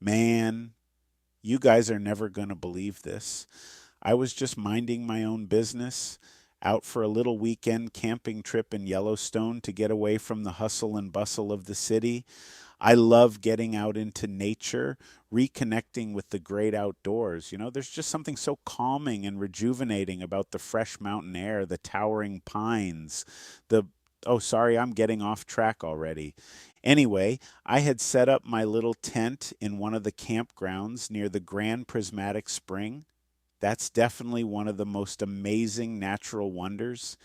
Man, you guys are never going to believe this. I was just minding my own business, out for a little weekend camping trip in Yellowstone to get away from the hustle and bustle of the city. I love getting out into nature, reconnecting with the great outdoors. There's just something so calming and rejuvenating about the fresh mountain air, the towering pines, the oh, sorry, I'm getting off track already. Anyway, I had set up my little tent in one of the campgrounds near the Grand Prismatic Spring. That's definitely one of the most amazing natural wonders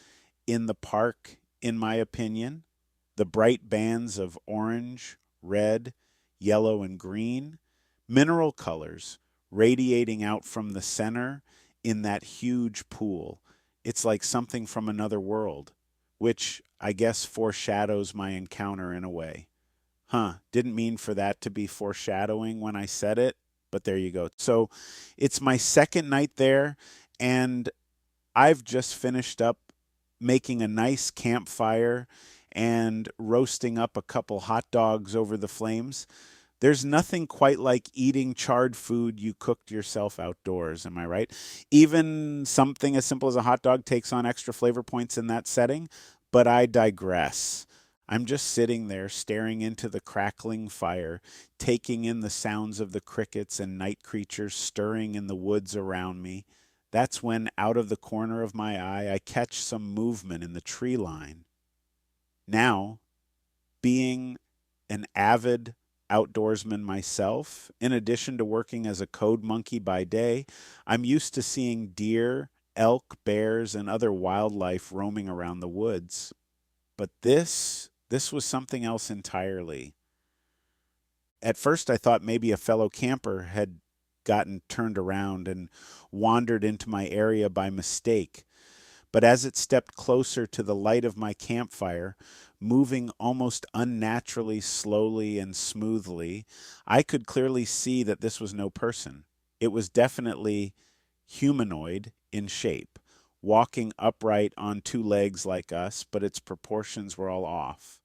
in the park, in my opinion. The bright bands of orange, red, yellow, and green, mineral colors radiating out from the center in that huge pool. It's like something from another world, which I guess foreshadows my encounter in a way. Didn't mean for that to be foreshadowing when I said it, but there you go. So it's my second night there, and I've just finished up making a nice campfire and roasting up a couple hot dogs over the flames. There's nothing quite like eating charred food you cooked yourself outdoors, am I right? Even something as simple as a hot dog takes on extra flavor points in that setting, but I digress. I'm just sitting there staring into the crackling fire, taking in the sounds of the crickets and night creatures stirring in the woods around me. That's when, out of the corner of my eye, I catch some movement in the tree line. Now, being an avid outdoorsman myself, in addition to working as a code monkey by day, I'm used to seeing deer, elk, bears, and other wildlife roaming around the woods. But this was something else entirely. At first, I thought maybe a fellow camper had gotten turned around and wandered into my area by mistake. But as it stepped closer to the light of my campfire, moving almost unnaturally slowly and smoothly, I could clearly see that this was no person. It was definitely humanoid in shape, walking upright on two legs like us, but its proportions were all off.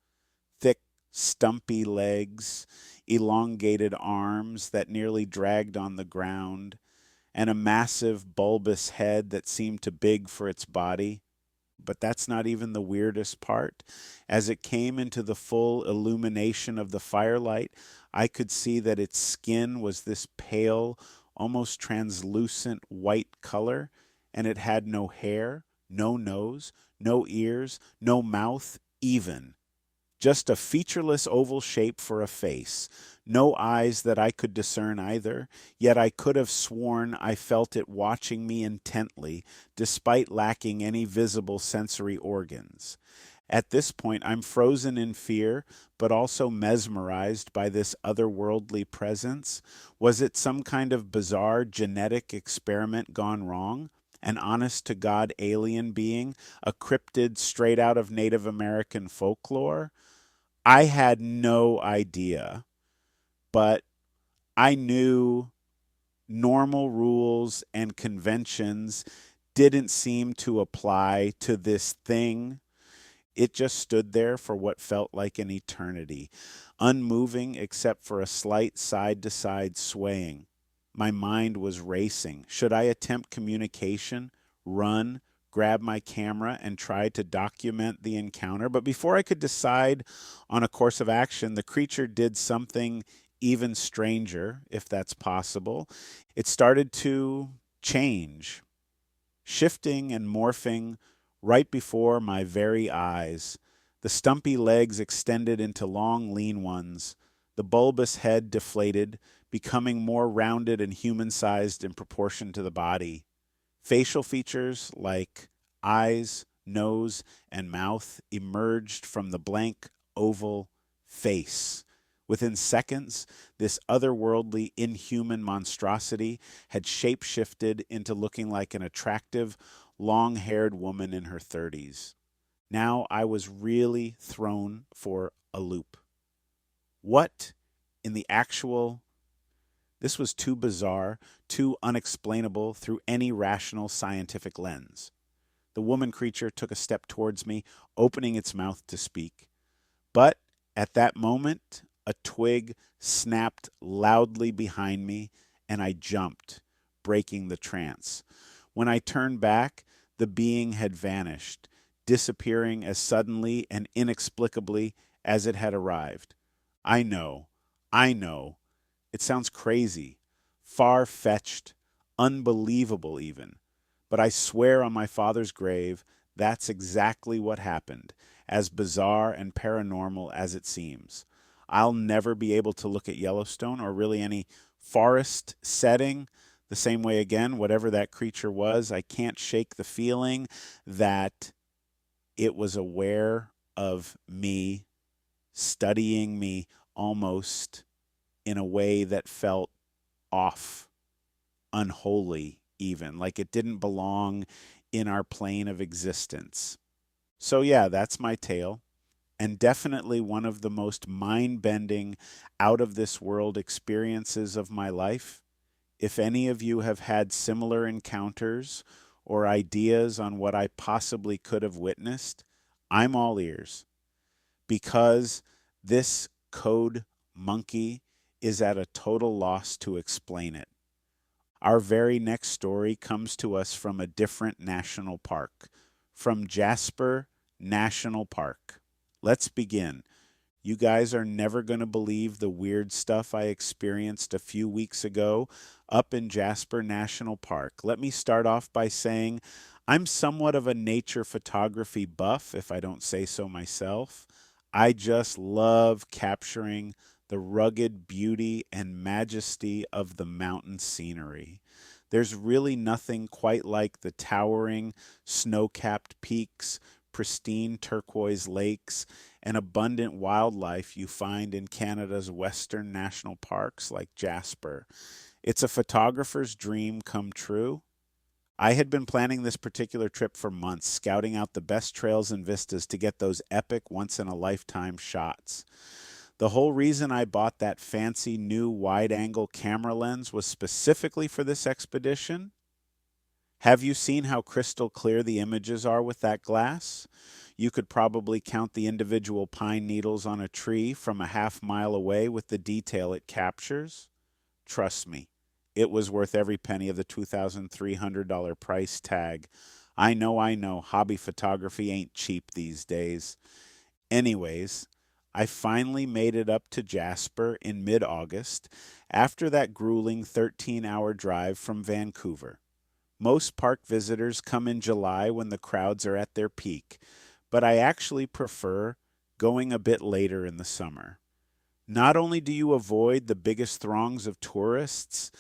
Thick, stumpy legs, elongated arms that nearly dragged on the ground, and a massive bulbous head that seemed too big for its body. But that's not even the weirdest part. As it came into the full illumination of the firelight, I could see that its skin was this pale, almost translucent white color, and it had no hair, no nose, no ears, no mouth, even. Just a featureless oval shape for a face. No eyes that I could discern either, yet I could have sworn I felt it watching me intently, despite lacking any visible sensory organs. At this point, I'm frozen in fear, but also mesmerized by this otherworldly presence. Was it some kind of bizarre genetic experiment gone wrong? An honest to God alien being, a cryptid straight out of Native American folklore? I had no idea, but I knew normal rules and conventions didn't seem to apply to this thing. It just stood there for what felt like an eternity, unmoving except for a slight side to side swaying. My mind was racing. Should I attempt communication, run, grab my camera, and try to document the encounter? But before I could decide on a course of action, the creature did something even stranger, if that's possible. It started to change, shifting and morphing right before my very eyes. The stumpy legs extended into long, lean ones. The bulbous head deflated, becoming more rounded and human sized in proportion to the body. Facial features like eyes, nose, and mouth emerged from the blank oval face. Within seconds, this otherworldly, inhuman monstrosity had shapeshifted into looking like an attractive, long haired woman in her 30s. Now I was really thrown for a loop. What in the actual. This was too bizarre, too unexplainable through any rational scientific lens. The woman creature took a step towards me, opening its mouth to speak. But at that moment, A twig snapped loudly behind me, and I jumped, breaking the trance. When I turned back, the being had vanished, disappearing as suddenly and inexplicably as it had arrived. I know, I know, it sounds crazy, far fetched, unbelievable even. But I swear on my father's grave, that's exactly what happened, as bizarre and paranormal as it seems. I'll never be able to look at Yellowstone or really any forest setting the same way again, whatever that creature was. I can't shake the feeling that it was aware of me, studying me almost in a way that felt off, unholy, even like it didn't belong in our plane of existence. So, yeah, that's my tale. And definitely one of the most mind bending, out of this world experiences of my life. If any of you have had similar encounters or ideas on what I possibly could have witnessed, I'm all ears because this code monkey is at a total loss to explain it. Our very next story comes to us from a different national park, from Jasper National Park. Let's begin. You guys are never going to believe the weird stuff I experienced a few weeks ago up in Jasper National Park. Let me start off by saying I'm somewhat of a nature photography buff, if I don't say so myself. I just love capturing the rugged beauty and majesty of the mountain scenery. There's really nothing quite like the towering, snow capped peaks, pristine turquoise lakes, and abundant wildlife you find in Canada's western national parks like Jasper. It's a photographer's dream come true. I had been planning this particular trip for months, scouting out the best trails and vistas to get those epic once in a lifetime shots. The whole reason I bought that fancy new wide angle camera lens was specifically for this expedition. Have you seen how crystal clear the images are with that glass? You could probably count the individual pine needles on a tree from a half mile away with the detail it captures. Trust me, it was worth every penny of the $2,300 price tag. I know, hobby photography ain't cheap these days. Anyways, I finally made it up to Jasper in mid August after that grueling 13-hour drive from Vancouver. Most park visitors come in July when the crowds are at their peak, but I actually prefer going a bit later in the summer. Not only do you avoid the biggest throngs of tourists,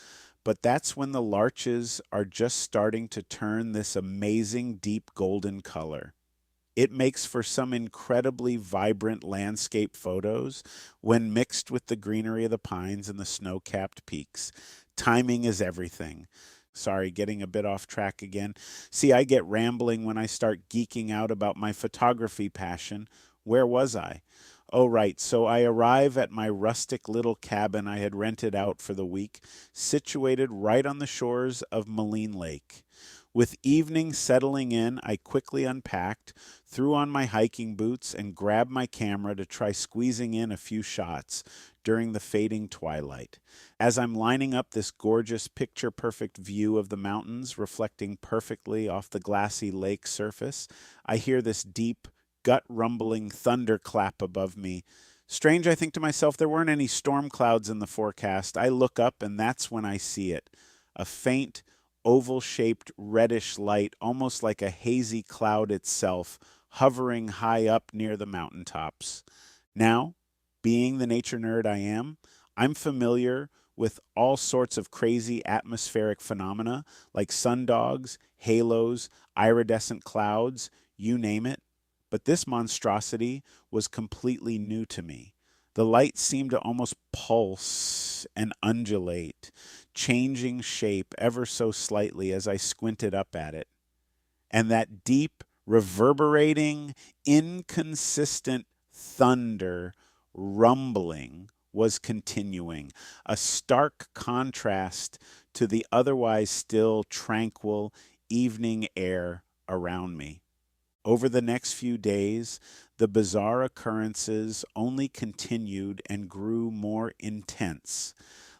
but that's when the larches are just starting to turn this amazing deep golden color. It makes for some incredibly vibrant landscape photos when mixed with the greenery of the pines and the snow capped peaks. Timing is everything. Sorry, getting a bit off track again. See, I get rambling when I start geeking out about my photography passion. Where was I? Oh, right. So I arrive at my rustic little cabin I had rented out for the week, situated right on the shores of Moline Lake. With evening settling in, I quickly unpacked, threw on my hiking boots, and grabbed my camera to try squeezing in a few shots during the fading twilight. As I'm lining up this gorgeous picture perfect view of the mountains reflecting perfectly off the glassy lake surface, I hear this deep, gut rumbling thunderclap above me. Strange, I think to myself, there weren't any storm clouds in the forecast. I look up, and that's when I see it. A faint, oval shaped reddish light, almost like a hazy cloud itself, hovering high up near the mountaintops. Now, being the nature nerd I am, I'm familiar with all sorts of crazy atmospheric phenomena like sundogs, halos, iridescent clouds, you name it. But this monstrosity was completely new to me. The light seemed to almost pulse and undulate, changing shape ever so slightly as I squinted up at it. And that deep, reverberating, inconsistent thunder rumbling was continuing, a stark contrast to the otherwise still tranquil evening air around me. Over the next few days, the bizarre occurrences only continued and grew more intense,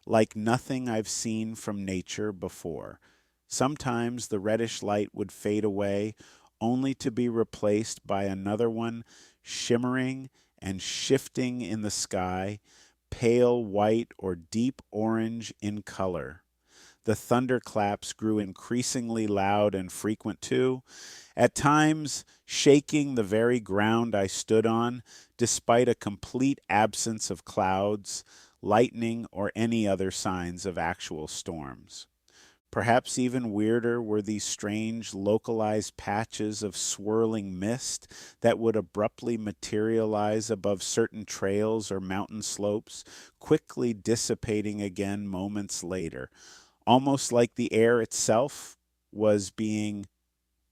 like nothing I've seen from nature before. Sometimes the reddish light would fade away, only to be replaced by another one, shimmering and shifting in the sky, pale white or deep orange in color. The thunderclaps grew increasingly loud and frequent too, at times shaking the very ground I stood on, despite a complete absence of clouds, lightning, or any other signs of actual storms. Perhaps even weirder were these strange localized patches of swirling mist that would abruptly materialize above certain trails or mountain slopes, quickly dissipating again moments later, almost like the air itself was being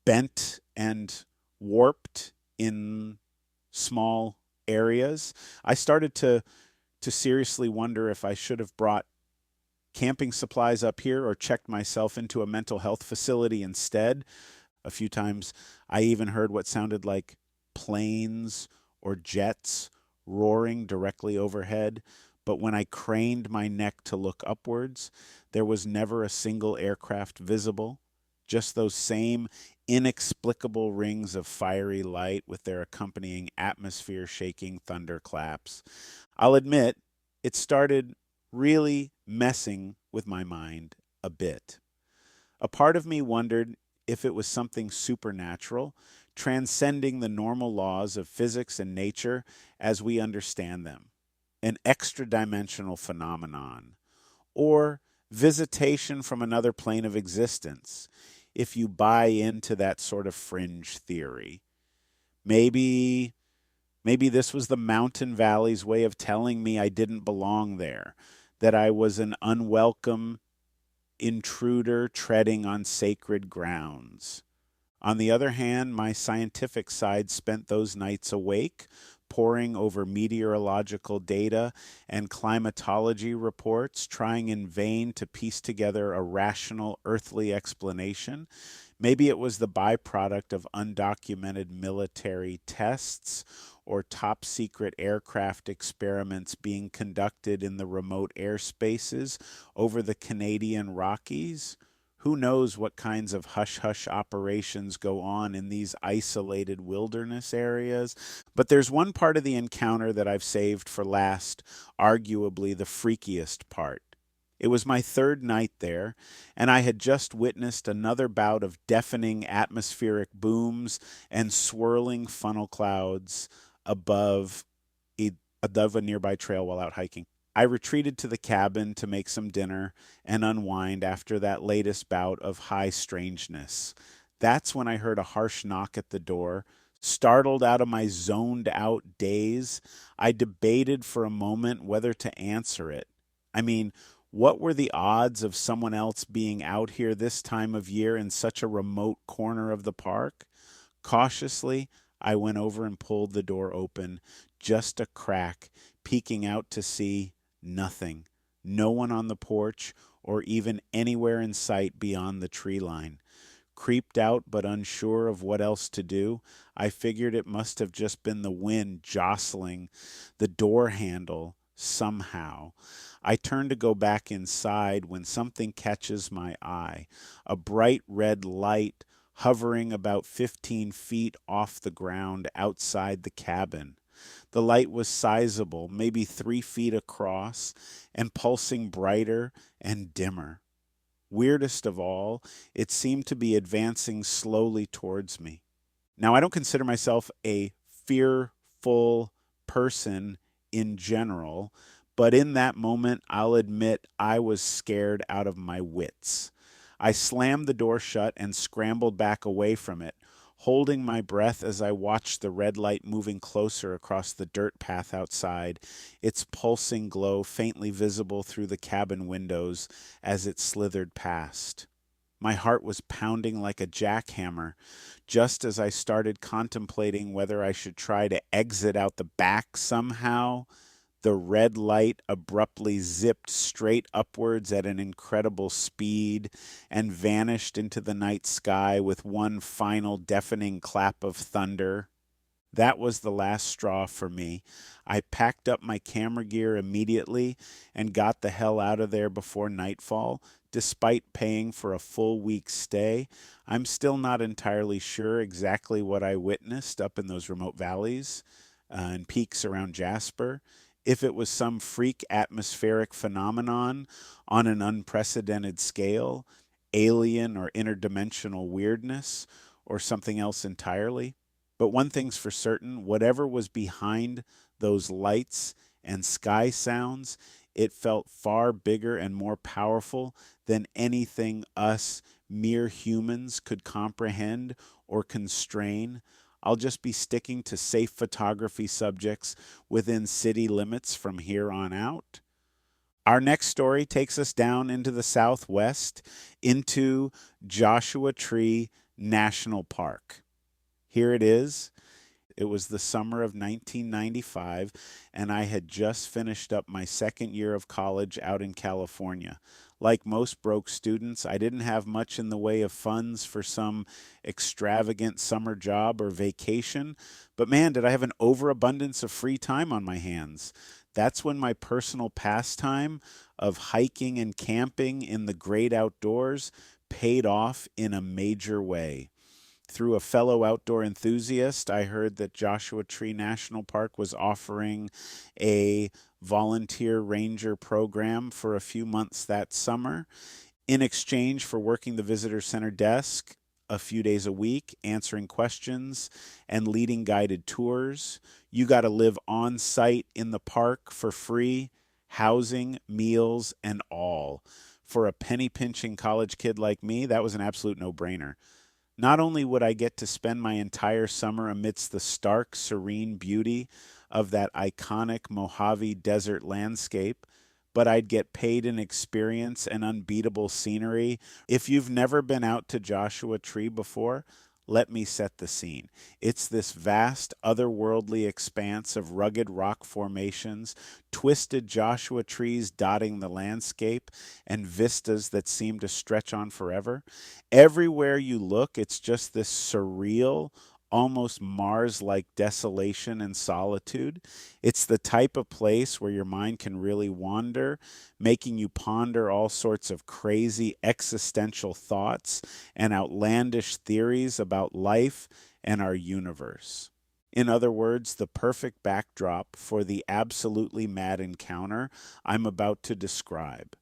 bent and warped in small areas. I started to seriously wonder if I should have brought camping supplies up here or checked myself into a mental health facility instead. A few times I even heard what sounded like planes or jets roaring directly overhead. But when I craned my neck to look upwards, there was never a single aircraft visible, just those same inexplicable rings of fiery light with their accompanying atmosphere shaking thunderclaps. I'll admit, it started really messing with my mind a bit. A part of me wondered if it was something supernatural, transcending the normal laws of physics and nature as we understand them, an extra dimensional phenomenon, or visitation from another plane of existence, if you buy into that sort of fringe theory. Maybe Maybe this was the mountain valley's way of telling me I didn't belong there, that I was an unwelcome intruder treading on sacred grounds. On the other hand, my scientific side spent those nights awake, poring over meteorological data and climatology reports, trying in vain to piece together a rational earthly explanation. Maybe it was the byproduct of undocumented military tests or top secret aircraft experiments being conducted in the remote airspaces over the Canadian Rockies. Who knows what kinds of hush hush operations go on in these isolated wilderness areas? But there's one part of the encounter that I've saved for last, arguably the freakiest part. It was my third night there, and I had just witnessed another bout of deafening atmospheric booms and swirling funnel clouds above a, above a nearby trail while out hiking. I retreated to the cabin to make some dinner and unwind after that latest bout of high strangeness. That's when I heard a harsh knock at the door. Startled out of my zoned out daze, I debated for a moment whether to answer it. I mean, what were the odds of someone else being out here this time of year in such a remote corner of the park? Cautiously, I went over and pulled the door open, just a crack, peeking out to see nothing. No one on the porch or even anywhere in sight beyond the tree line. Creeped out but unsure of what else to do, I figured it must have just been the wind jostling the door handle somehow. I turn to go back inside when something catches my eye. A bright red light hovering about 15 feet off the ground outside the cabin. The light was sizable, maybe 3 feet across, and pulsing brighter and dimmer. Weirdest of all, it seemed to be advancing slowly towards me. Now, I don't consider myself a fearful person in general, but in that moment, I'll admit I was scared out of my wits. I slammed the door shut and scrambled back away from it, holding my breath as I watched the red light moving closer across the dirt path outside, its pulsing glow faintly visible through the cabin windows as it slithered past. My heart was pounding like a jackhammer just as I started contemplating whether I should try to exit out the back somehow. The red light abruptly zipped straight upwards at an incredible speed and vanished into the night sky with one final deafening clap of thunder. That was the last straw for me. I packed up my camera gear immediately and got the hell out of there before nightfall. Despite paying for a full week's stay, I'm still not entirely sure exactly what I witnessed up in those remote valleys and peaks around Jasper. If it was some freak atmospheric phenomenon on an unprecedented scale, alien or interdimensional weirdness, or something else entirely. But one thing's for certain, whatever was behind those lights and sky sounds, it felt far bigger and more powerful than anything us mere humans could comprehend or constrain. I'll just be sticking to safe photography subjects within city limits from here on out. Our next story takes us down into the Southwest, into Joshua Tree National Park. Here it is. It was the summer of 1995, and I had just finished up my second year of college out in California. Like most broke students, I didn't have much in the way of funds for some extravagant summer job or vacation, but man, did I have an overabundance of free time on my hands. That's when my personal pastime of hiking and camping in the great outdoors paid off in a major way. Through a fellow outdoor enthusiast, I heard that Joshua Tree National Park was offering a volunteer ranger program for a few months that summer. In exchange for working the visitor center desk a few days a week, answering questions, and leading guided tours, you got to live on site in the park for free, housing, meals, and all. For a penny pinching college kid like me, that was an absolute no brainer. Not only would I get to spend my entire summer amidst the stark, serene beauty of that iconic Mojave Desert landscape, but I'd get paid in experience and unbeatable scenery. If you've never been out to Joshua Tree before, let me set the scene. It's this vast, otherworldly expanse of rugged rock formations, twisted Joshua trees dotting the landscape, and vistas that seem to stretch on forever. Everywhere you look, it's just this surreal, almost Mars like desolation and solitude. It's the type of place where your mind can really wander, making you ponder all sorts of crazy existential thoughts and outlandish theories about life and our universe. In other words, the perfect backdrop for the absolutely mad encounter I'm about to describe.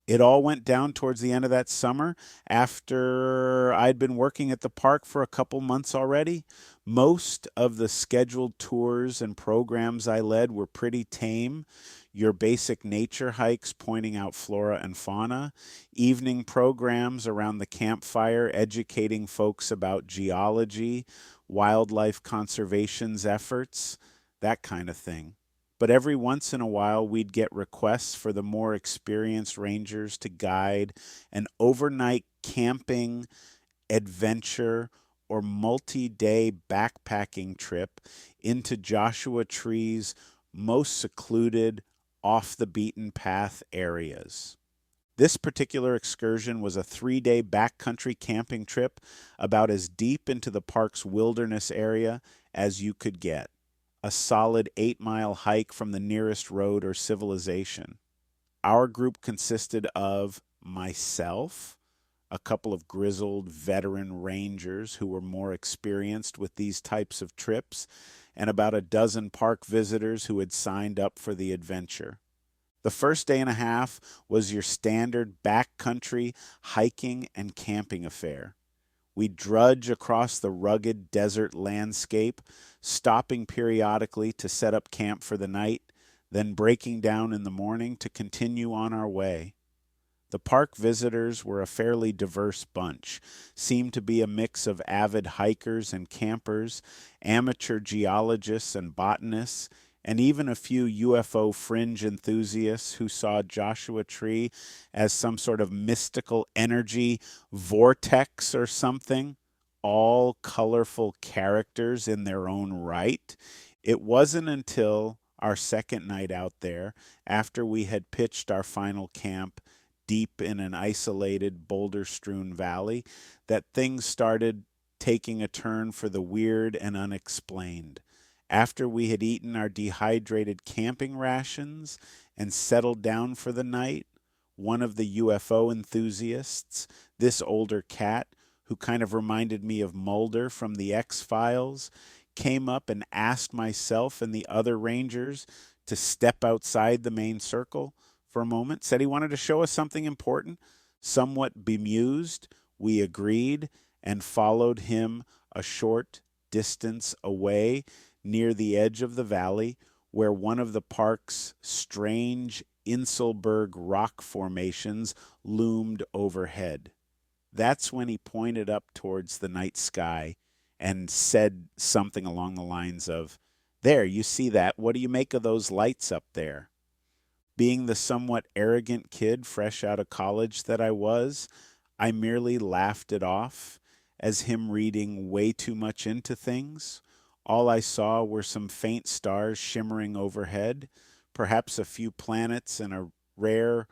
It all went down towards the end of that summer after I'd been working at the park for a couple months already. Most of the scheduled tours and programs I led were pretty tame. Your basic nature hikes pointing out flora and fauna, evening programs around the campfire educating folks about geology, wildlife conservation's efforts, that kind of thing. But every once in a while, we'd get requests for the more experienced rangers to guide an overnight camping adventure or multi day backpacking trip into Joshua Tree's most secluded, off the beaten path areas. This particular excursion was a 3 day backcountry camping trip about as deep into the park's wilderness area as you could get. A solid 8 mile hike from the nearest road or civilization. Our group consisted of myself, a couple of grizzled veteran rangers who were more experienced with these types of trips, and about a dozen park visitors who had signed up for the adventure. The first day and a half was your standard backcountry hiking and camping affair. We drudge across the rugged desert landscape, stopping periodically to set up camp for the night, then breaking down in the morning to continue on our way. The park visitors were a fairly diverse bunch, seemed to be a mix of avid hikers and campers, amateur geologists and botanists, and even a few UFO fringe enthusiasts who saw Joshua Tree as some sort of mystical energy vortex or something, all colorful characters in their own right. It wasn't until our second night out there, after we had pitched our final camp deep in an isolated, boulder strewn valley, that things started taking a turn for the weird and unexplained. After we had eaten our dehydrated camping rations and settled down for the night, one of the UFO enthusiasts, this older cat who kind of reminded me of Mulder from the X-Files, came up and asked myself and the other rangers to step outside the main circle for a moment, said he wanted to show us something important. Somewhat bemused, we agreed and followed him a short distance away near the edge of the valley where one of the park's strange Inselberg rock formations loomed overhead. That's when he pointed up towards the night sky and said something along the lines of, "There, you see that? What do you make of those lights up there?" Being the somewhat arrogant kid fresh out of college that I was, I merely laughed it off as him reading way too much into things. All I saw were some faint stars shimmering overhead, perhaps a few planets in a rare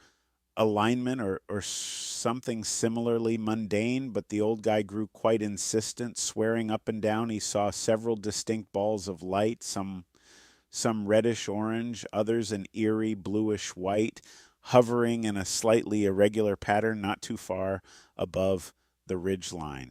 alignment or something similarly mundane, but the old guy grew quite insistent, swearing up and down he saw several distinct balls of light, some reddish orange, others an eerie bluish white, hovering in a slightly irregular pattern not too far above the ridge line.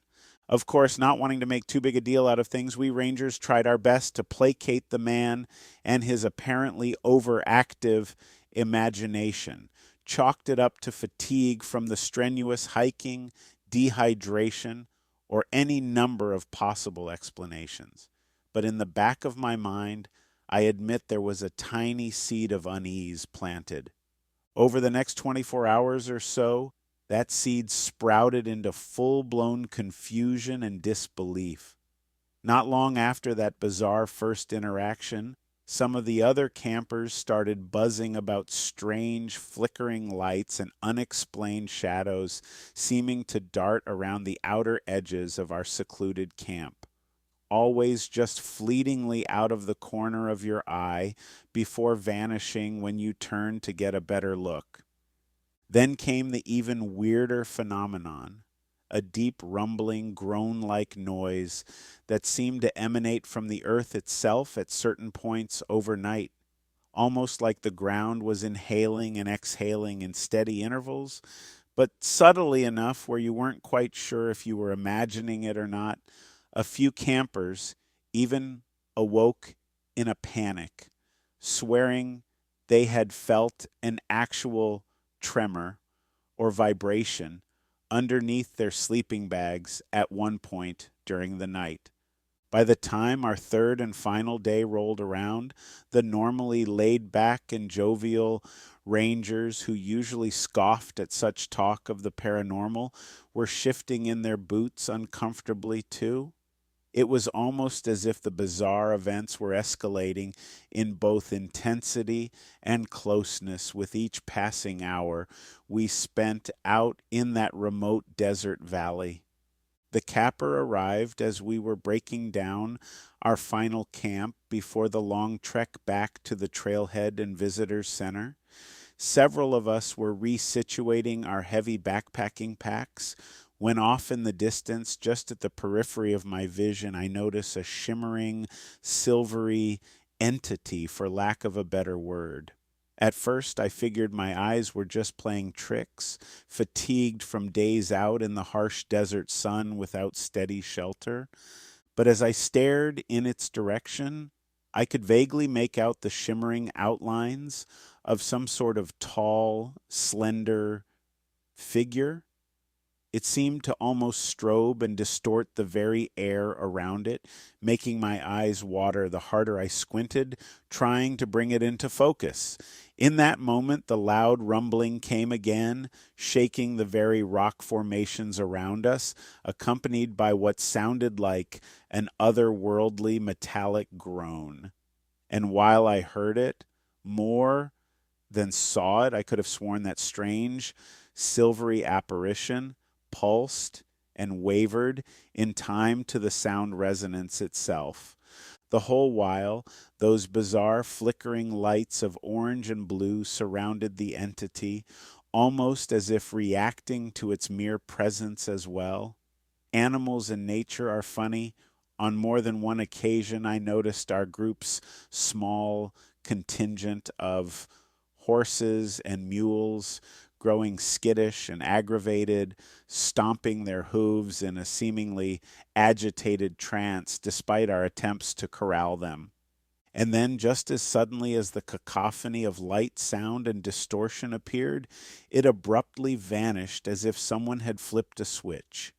Of course, not wanting to make too big a deal out of things, we Rangers tried our best to placate the man and his apparently overactive imagination, chalked it up to fatigue from the strenuous hiking, dehydration, or any number of possible explanations. But in the back of my mind, I admit there was a tiny seed of unease planted. Over the next 24 hours or so, that seed sprouted into full-blown confusion and disbelief. Not long after that bizarre first interaction, some of the other campers started buzzing about strange flickering lights and unexplained shadows seeming to dart around the outer edges of our secluded camp, always just fleetingly out of the corner of your eye before vanishing when you turn to get a better look. Then came the even weirder phenomenon, a deep rumbling, groan-like noise that seemed to emanate from the earth itself at certain points overnight, almost like the ground was inhaling and exhaling in steady intervals, but subtly enough where you weren't quite sure if you were imagining it or not. A few campers even awoke in a panic, swearing they had felt an actual tremor or vibration underneath their sleeping bags at one point during the night. By the time our third and final day rolled around, the normally laid back and jovial rangers who usually scoffed at such talk of the paranormal were shifting in their boots uncomfortably too. It was almost as if the bizarre events were escalating in both intensity and closeness with each passing hour we spent out in that remote desert valley. The capper arrived as we were breaking down our final camp before the long trek back to the trailhead and visitors center. Several of us were resituating our heavy backpacking packs when off in the distance, just at the periphery of my vision, I notice a shimmering, silvery entity, for lack of a better word. At first, I figured my eyes were just playing tricks, fatigued from days out in the harsh desert sun without steady shelter. But as I stared in its direction, I could vaguely make out the shimmering outlines of some sort of tall, slender figure. It seemed to almost strobe and distort the very air around it, making my eyes water the harder I squinted, trying to bring it into focus. In that moment, the loud rumbling came again, shaking the very rock formations around us, accompanied by what sounded like an otherworldly metallic groan. And while I heard it, more than saw it, I could have sworn that strange, silvery apparition pulsed and wavered in time to the sound resonance itself. The whole while, those bizarre flickering lights of orange and blue surrounded the entity, almost as if reacting to its mere presence as well. Animals in nature are funny. On more than one occasion, I noticed our group's small contingent of horses and mules growing skittish and aggravated, stomping their hooves in a seemingly agitated trance despite our attempts to corral them. And then, just as suddenly as the cacophony of light, sound, and distortion appeared, it abruptly vanished as if someone had flipped a switch.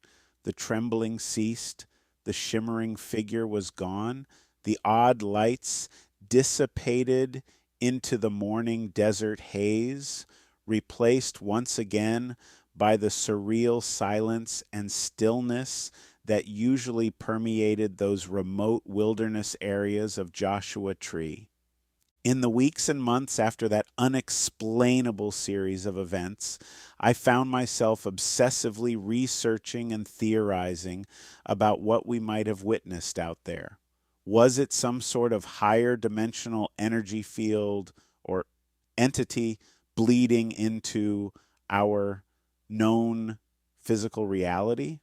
The trembling ceased, the shimmering figure was gone, the odd lights dissipated into the morning desert haze, replaced once again by the surreal silence and stillness that usually permeated those remote wilderness areas of Joshua Tree. In the weeks and months after that unexplainable series of events, I found myself obsessively researching and theorizing about what we might have witnessed out there. Was it some sort of higher dimensional energy field or entity bleeding into our known physical reality?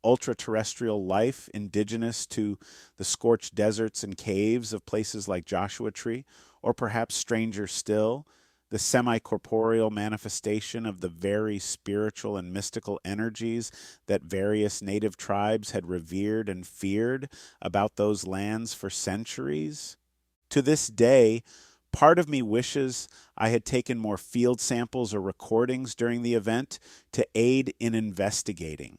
Ultra-terrestrial life indigenous to the scorched deserts and caves of places like Joshua Tree? Or perhaps stranger still, the semi-corporeal manifestation of the very spiritual and mystical energies that various native tribes had revered and feared about those lands for centuries? To this day, part of me wishes I had taken more field samples or recordings during the event to aid in investigating.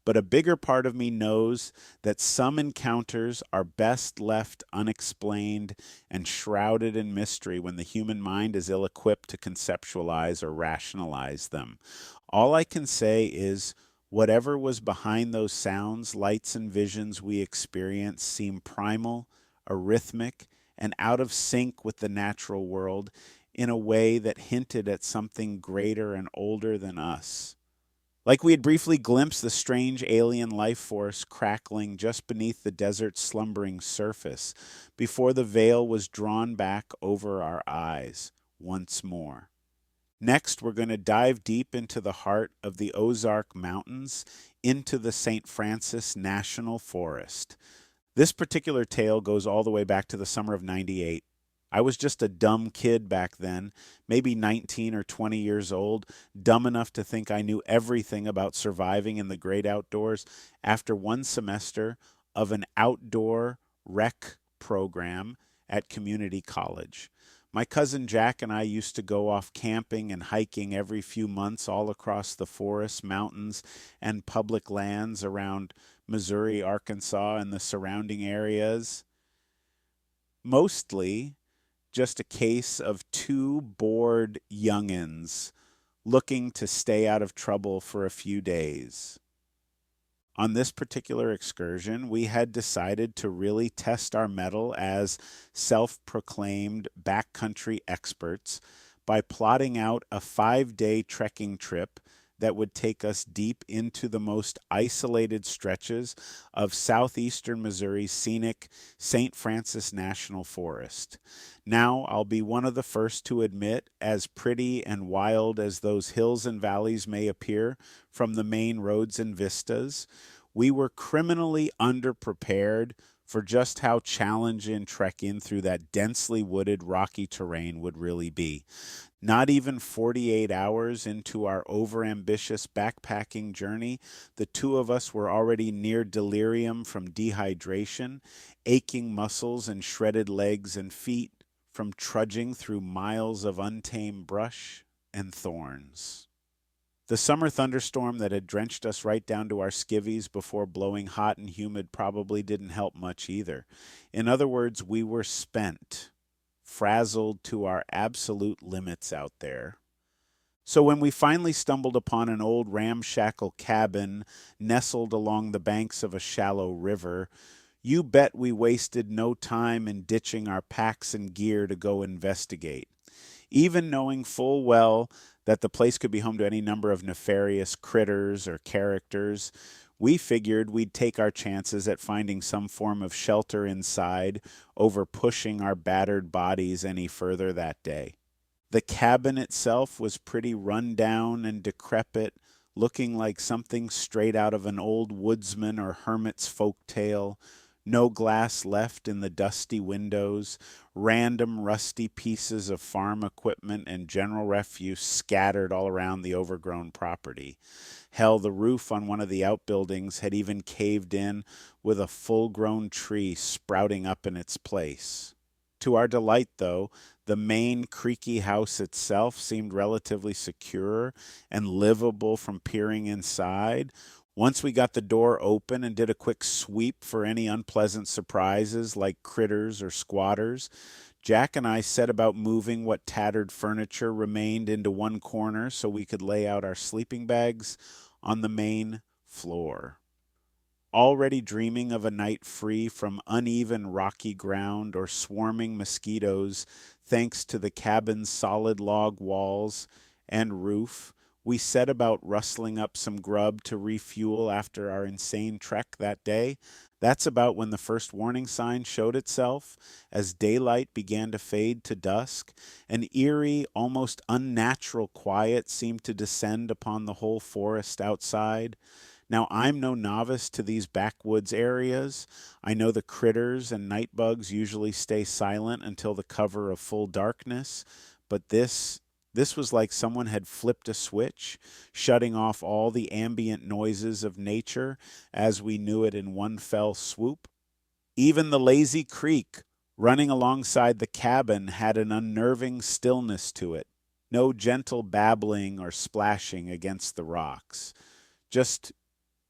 But a bigger part of me knows that some encounters are best left unexplained and shrouded in mystery when the human mind is ill-equipped to conceptualize or rationalize them. All I can say is whatever was behind those sounds, lights, and visions we experience seem primal, arrhythmic, and out of sync with the natural world in a way that hinted at something greater and older than us. Like we had briefly glimpsed the strange alien life force crackling just beneath the desert's slumbering surface before the veil was drawn back over our eyes once more. Next, we're going to dive deep into the heart of the Ozark Mountains, into the St. Francis National Forest. This particular tale goes all the way back to the summer of '98. I was just a dumb kid back then, maybe 19 or 20 years old, dumb enough to think I knew everything about surviving in the great outdoors after one semester of an outdoor rec program at community college. My cousin Jack and I used to go off camping and hiking every few months all across the forests, mountains, and public lands around Missouri, Arkansas, and the surrounding areas. Mostly just a case of two bored youngins looking to stay out of trouble for a few days. On this particular excursion, we had decided to really test our mettle as self-proclaimed backcountry experts by plotting out a 5-day trekking trip that would take us deep into the most isolated stretches of southeastern Missouri's scenic St. Francis National Forest. Now, I'll be one of the first to admit, as pretty and wild as those hills and valleys may appear from the main roads and vistas, we were criminally underprepared for just how challenging trekking through that densely wooded, rocky terrain would really be. Not even 48 hours into our overambitious backpacking journey, the two of us were already near delirium from dehydration, aching muscles and shredded legs and feet from trudging through miles of untamed brush and thorns. The summer thunderstorm that had drenched us right down to our skivvies before blowing hot and humid probably didn't help much either. In other words, we were spent, frazzled to our absolute limits out there. So when we finally stumbled upon an old ramshackle cabin nestled along the banks of a shallow river, you bet we wasted no time in ditching our packs and gear to go investigate. Even knowing full well that the place could be home to any number of nefarious critters or characters, We figured we'd take our chances at finding some form of shelter inside over pushing our battered bodies any further that day. The cabin itself was pretty run down and decrepit, looking like something straight out of an old woodsman or hermit's folk tale. No glass left in the dusty windows, random rusty pieces of farm equipment and general refuse scattered all around the overgrown property. Hell, the roof on one of the outbuildings had even caved in with a full-grown tree sprouting up in its place. To our delight, though, the main creaky house itself seemed relatively secure and livable from peering inside. Once we got the door open and did a quick sweep for any unpleasant surprises like critters or squatters, Jack and I set about moving what tattered furniture remained into one corner so we could lay out our sleeping bags on the main floor. Already dreaming of a night free from uneven rocky ground or swarming mosquitoes, thanks to the cabin's solid log walls and roof, we set about rustling up some grub to refuel after our insane trek that day. That's about when the first warning sign showed itself. As daylight began to fade to dusk, an eerie, almost unnatural quiet seemed to descend upon the whole forest outside. Now, I'm no novice to these backwoods areas. I know the critters and night bugs usually stay silent until the cover of full darkness, but this was like someone had flipped a switch, shutting off all the ambient noises of nature as we knew it in one fell swoop. Even the lazy creek running alongside the cabin had an unnerving stillness to it. No gentle babbling or splashing against the rocks. Just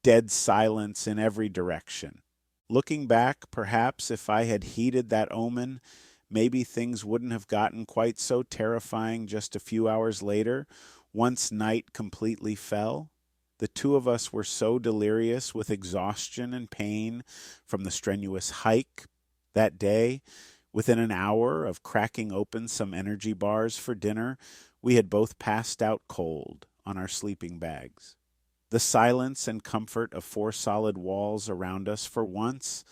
dead silence in every direction. Looking back, perhaps if I had heeded that omen, maybe things wouldn't have gotten quite so terrifying just a few hours later, once night completely fell. The two of us were so delirious with exhaustion and pain from the strenuous hike that day. Within an hour of cracking open some energy bars for dinner, we had both passed out cold on our sleeping bags. The silence and comfort of four solid walls around us for once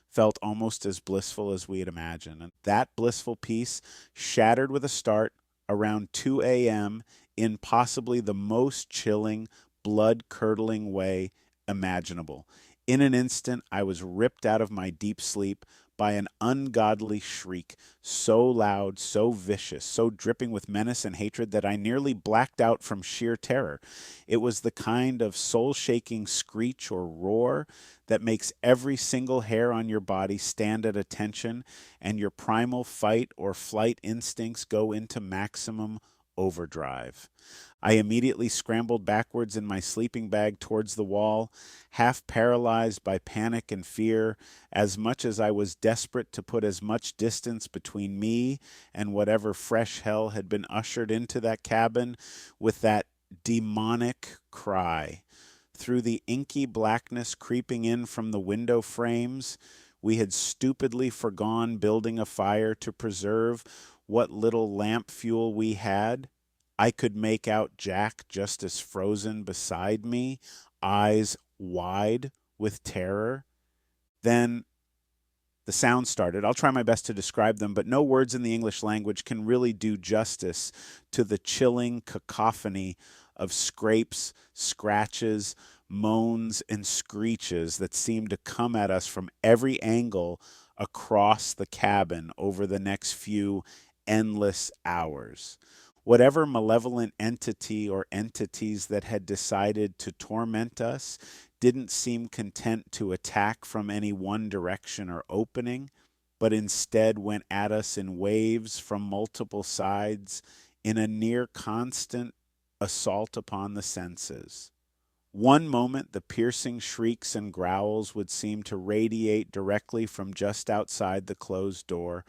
felt almost as blissful as we had imagined. And that blissful peace shattered with a start around 2 a.m. in possibly the most chilling, blood-curdling way imaginable. In an instant, I was ripped out of my deep sleep by an ungodly shriek, so loud, so vicious, so dripping with menace and hatred that I nearly blacked out from sheer terror. It was the kind of soul-shaking screech or roar that makes every single hair on your body stand at attention and your primal fight or flight instincts go into maximum overdrive. I immediately scrambled backwards in my sleeping bag towards the wall, half paralyzed by panic and fear, as much as I was desperate to put as much distance between me and whatever fresh hell had been ushered into that cabin with that demonic cry. Through the inky blackness creeping in from the window frames, we had stupidly forgone building a fire to preserve what little lamp fuel we had. I could make out Jack just as frozen beside me, eyes wide with terror. Then the sounds started. I'll try my best to describe them, but no words in the English language can really do justice to the chilling cacophony of scrapes, scratches, moans, and screeches that seemed to come at us from every angle across the cabin over the next few endless hours. Whatever malevolent entity or entities that had decided to torment us didn't seem content to attack from any one direction or opening, but instead went at us in waves from multiple sides in a near constant assault upon the senses. One moment the piercing shrieks and growls would seem to radiate directly from just outside the closed door,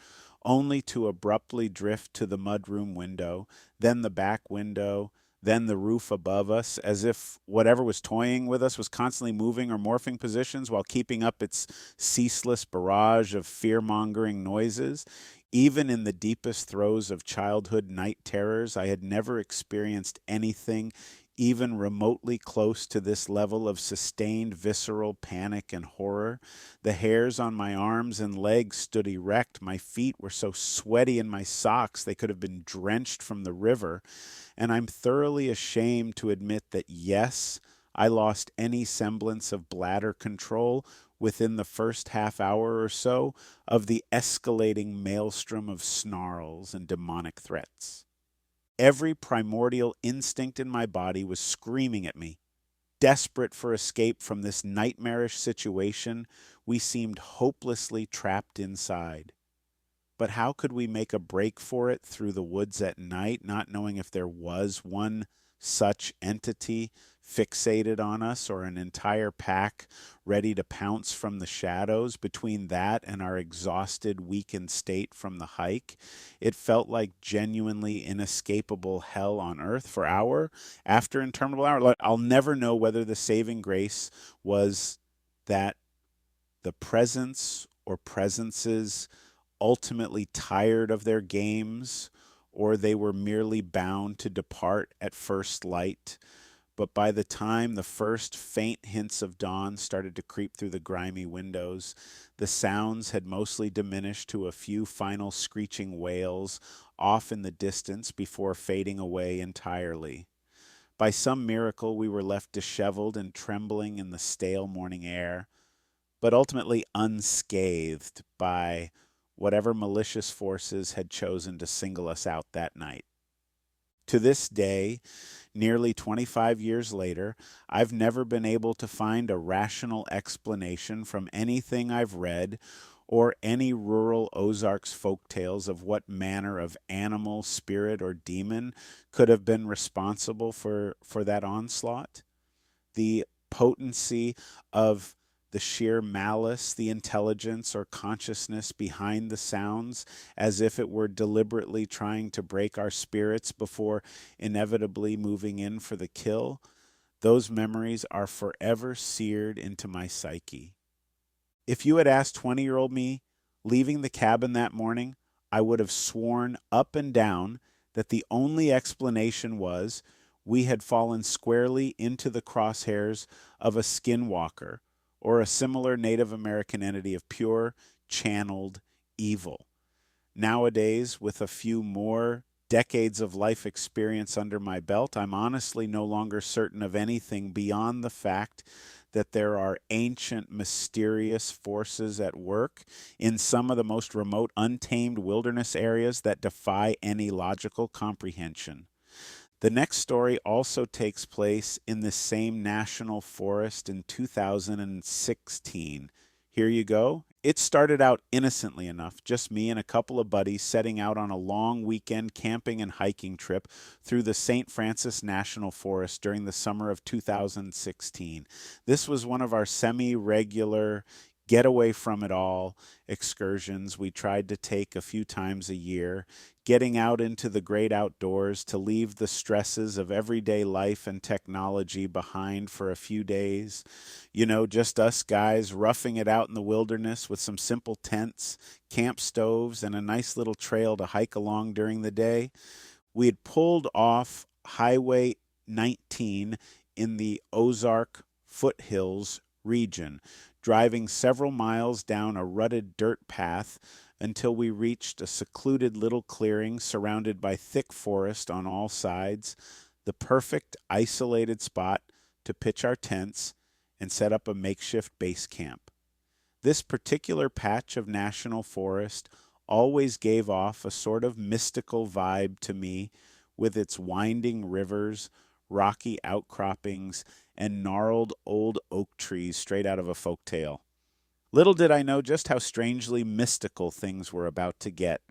only to abruptly drift to the mudroom window, then the back window, then the roof above us, as if whatever was toying with us was constantly moving or morphing positions while keeping up its ceaseless barrage of fear-mongering noises. Even in the deepest throes of childhood night terrors, I had never experienced anything even remotely close to this level of sustained visceral panic and horror. The hairs on my arms and legs stood erect. My feet were so sweaty in my socks they could have been drenched from the river. And I'm thoroughly ashamed to admit that, yes, I lost any semblance of bladder control within the first half hour or so of the escalating maelstrom of snarls and demonic threats. Every primordial instinct in my body was screaming at me. Desperate for escape from this nightmarish situation, we seemed hopelessly trapped inside. But how could we make a break for it through the woods at night, not knowing if there was one such entity fixated on us or an entire pack ready to pounce from the shadows? Between that and our exhausted, weakened state from the hike, it felt like genuinely inescapable hell on earth for hour after interminable hour. Like, I'll never know whether the saving grace was that the presence or presences ultimately tired of their games, or they were merely bound to depart at first light. But by the time the first faint hints of dawn started to creep through the grimy windows, the sounds had mostly diminished to a few final screeching wails off in the distance before fading away entirely. By some miracle, we were left disheveled and trembling in the stale morning air, but ultimately unscathed by whatever malicious forces had chosen to single us out that night. To this day, nearly 25 years later, I've never been able to find a rational explanation from anything I've read or any rural Ozarks folktales of what manner of animal, spirit, or demon could have been responsible for that onslaught. The potency of the sheer malice, the intelligence or consciousness behind the sounds, as if it were deliberately trying to break our spirits before inevitably moving in for the kill, those memories are forever seared into my psyche. If you had asked 20-year-old me leaving the cabin that morning, I would have sworn up and down that the only explanation was we had fallen squarely into the crosshairs of a skinwalker or a similar Native American entity of pure, channeled evil. Nowadays, with a few more decades of life experience under my belt, I'm honestly no longer certain of anything beyond the fact that there are ancient, mysterious forces at work in some of the most remote, untamed wilderness areas that defy any logical comprehension. The next story also takes place in the same national forest in 2016. Here you go. It started out innocently enough, just me and a couple of buddies setting out on a long weekend camping and hiking trip through the St. Francis National Forest during the summer of 2016. This was one of our semi-regular get away from it all excursions we tried to take a few times a year, getting out into the great outdoors to leave the stresses of everyday life and technology behind for a few days. You know, just us guys roughing it out in the wilderness with some simple tents, camp stoves, and a nice little trail to hike along during the day. We had pulled off Highway 19 in the Ozark foothills region, driving several miles down a rutted dirt path until we reached a secluded little clearing surrounded by thick forest on all sides, the perfect isolated spot to pitch our tents and set up a makeshift base camp. This particular patch of national forest always gave off a sort of mystical vibe to me, with its winding rivers, rocky outcroppings, and gnarled old oak trees straight out of a folk tale. Little did I know just how strangely mystical things were about to get.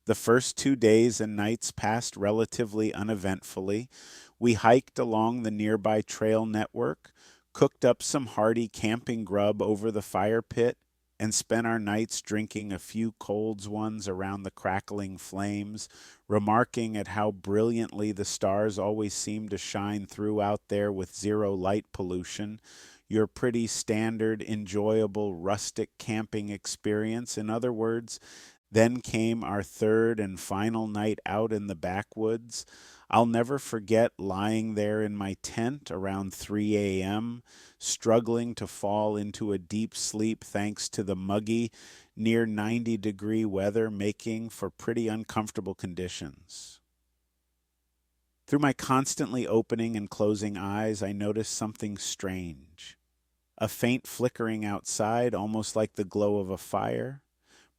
The first 2 days and nights passed relatively uneventfully. We hiked along the nearby trail network, cooked up some hearty camping grub over the fire pit, and spent our nights drinking a few cold ones around the crackling flames, remarking at how brilliantly the stars always seemed to shine through out there with zero light pollution. Your pretty standard, enjoyable, rustic camping experience, in other words. Then came our third and final night out in the backwoods. I'll never forget lying there in my tent around 3 a.m., struggling to fall into a deep sleep thanks to the muggy, near 90-degree weather making for pretty uncomfortable conditions. Through my constantly opening and closing eyes, I noticed something strange. A faint flickering outside, almost like the glow of a fire.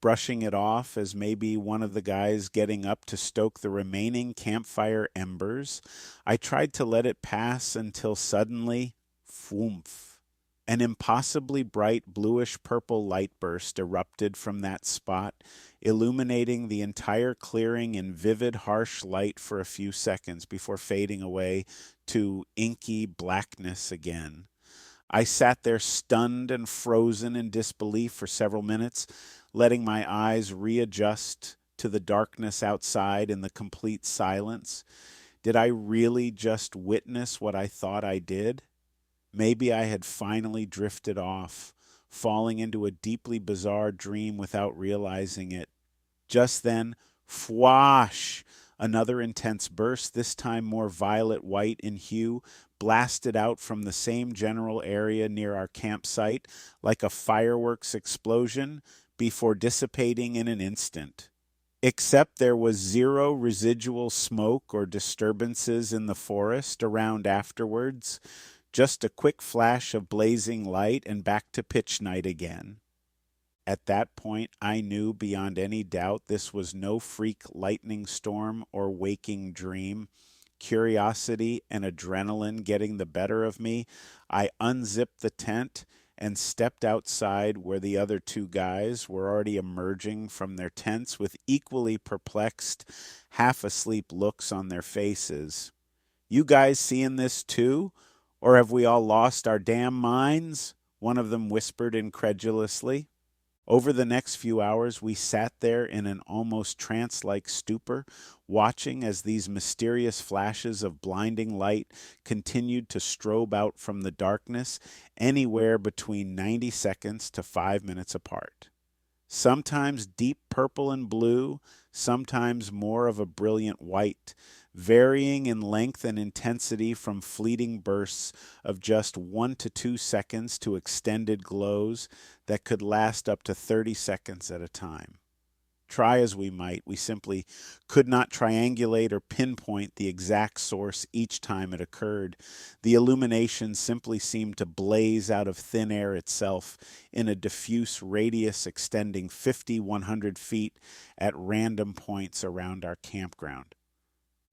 Brushing it off as maybe one of the guys getting up to stoke the remaining campfire embers, I tried to let it pass until suddenly, whoomph, an impossibly bright bluish-purple light burst erupted from that spot, illuminating the entire clearing in vivid, harsh light for a few seconds before fading away to inky blackness again. I sat there stunned and frozen in disbelief for several minutes, letting my eyes readjust to the darkness outside and the complete silence. Did I really just witness what I thought I did? Maybe I had finally drifted off, falling into a deeply bizarre dream without realizing it. Just then, fwash! Another intense burst, this time more violet white in hue, blasted out from the same general area near our campsite like a fireworks explosion before dissipating in an instant. Except there was zero residual smoke or disturbances in the forest around afterwards, just a quick flash of blazing light and back to pitch night again. At that point, I knew beyond any doubt this was no freak lightning storm or waking dream. Curiosity and adrenaline getting the better of me, I unzipped the tent and stepped outside where the other two guys were already emerging from their tents with equally perplexed, half-asleep looks on their faces. "You guys seeing this too? Or have we all lost our damn minds?" one of them whispered incredulously. Over the next few hours, we sat there in an almost trance-like stupor, watching as these mysterious flashes of blinding light continued to strobe out from the darkness, anywhere between 90 seconds to 5 minutes apart. Sometimes deep purple and blue, sometimes more of a brilliant white, varying in length and intensity from fleeting bursts of just 1 to 2 seconds to extended glows that could last up to 30 seconds at a time. Try as we might, we simply could not triangulate or pinpoint the exact source each time it occurred. The illumination simply seemed to blaze out of thin air itself in a diffuse radius extending 50, 100 feet at random points around our campground.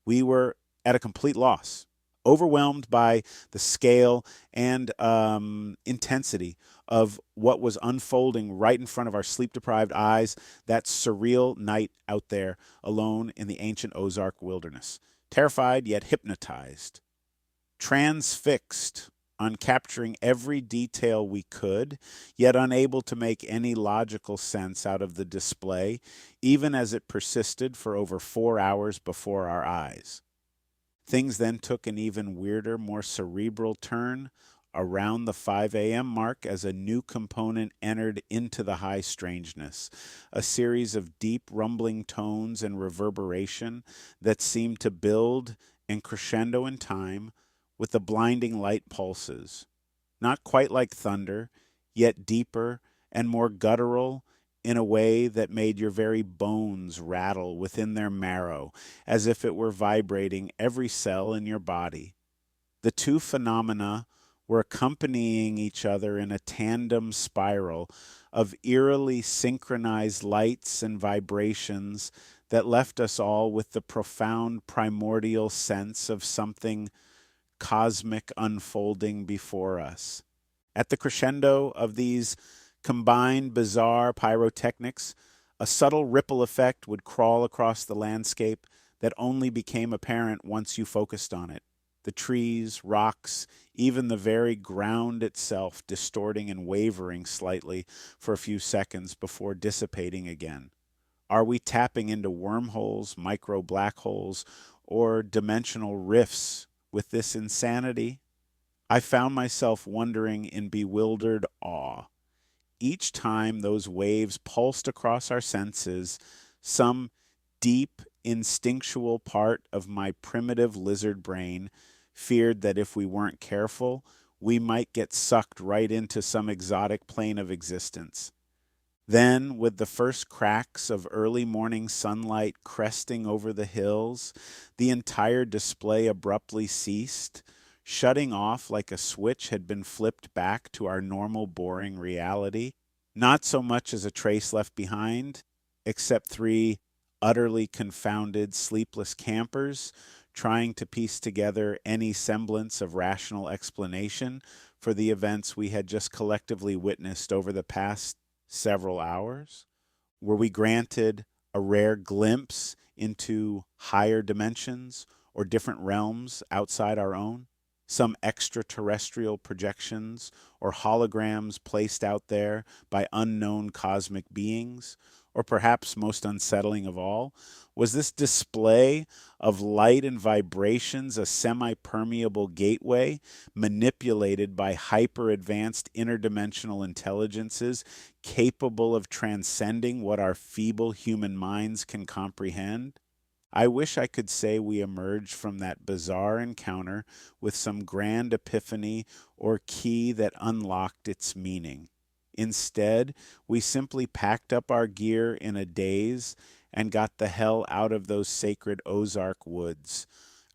We were at a complete loss, overwhelmed by the scale and intensity of what was unfolding right in front of our sleep-deprived eyes, that surreal night out there alone in the ancient Ozark wilderness. Terrified yet hypnotized. Transfixed on capturing every detail we could, yet unable to make any logical sense out of the display, even as it persisted for over 4 hours before our eyes. Things then took an even weirder, more cerebral turn around the 5 a.m. mark as a new component entered into the high strangeness, a series of deep rumbling tones and reverberation that seemed to build and crescendo in time with the blinding light pulses. Not quite like thunder, yet deeper and more guttural in a way that made your very bones rattle within their marrow, as if it were vibrating every cell in your body. The two phenomena were accompanying each other in a tandem spiral of eerily synchronized lights and vibrations that left us all with the profound primordial sense of something cosmic unfolding before us. At the crescendo of these combined bizarre pyrotechnics, a subtle ripple effect would crawl across the landscape that only became apparent once you focused on it. The trees, rocks, even the very ground itself distorting and wavering slightly for a few seconds before dissipating again. Are we tapping into wormholes, micro black holes, or dimensional rifts with this insanity? I found myself wondering in bewildered awe. Each time those waves pulsed across our senses, some deep, instinctual part of my primitive lizard brain feared that if we weren't careful, we might get sucked right into some exotic plane of existence. Then, with the first cracks of early morning sunlight cresting over the hills, the entire display abruptly ceased, shutting off like a switch had been flipped back to our normal boring reality. Not so much as a trace left behind, except three utterly confounded, sleepless campers trying to piece together any semblance of rational explanation for the events we had just collectively witnessed over the past several hours. Were we granted a rare glimpse into higher dimensions or different realms outside our own? Some extraterrestrial projections or holograms placed out there by unknown cosmic beings? Or perhaps most unsettling of all, was this display of light and vibrations a semi-permeable gateway manipulated by hyper-advanced interdimensional intelligences capable of transcending what our feeble human minds can comprehend? I wish I could say we emerged from that bizarre encounter with some grand epiphany or key that unlocked its meaning. Instead, we simply packed up our gear in a daze and got the hell out of those sacred Ozark woods.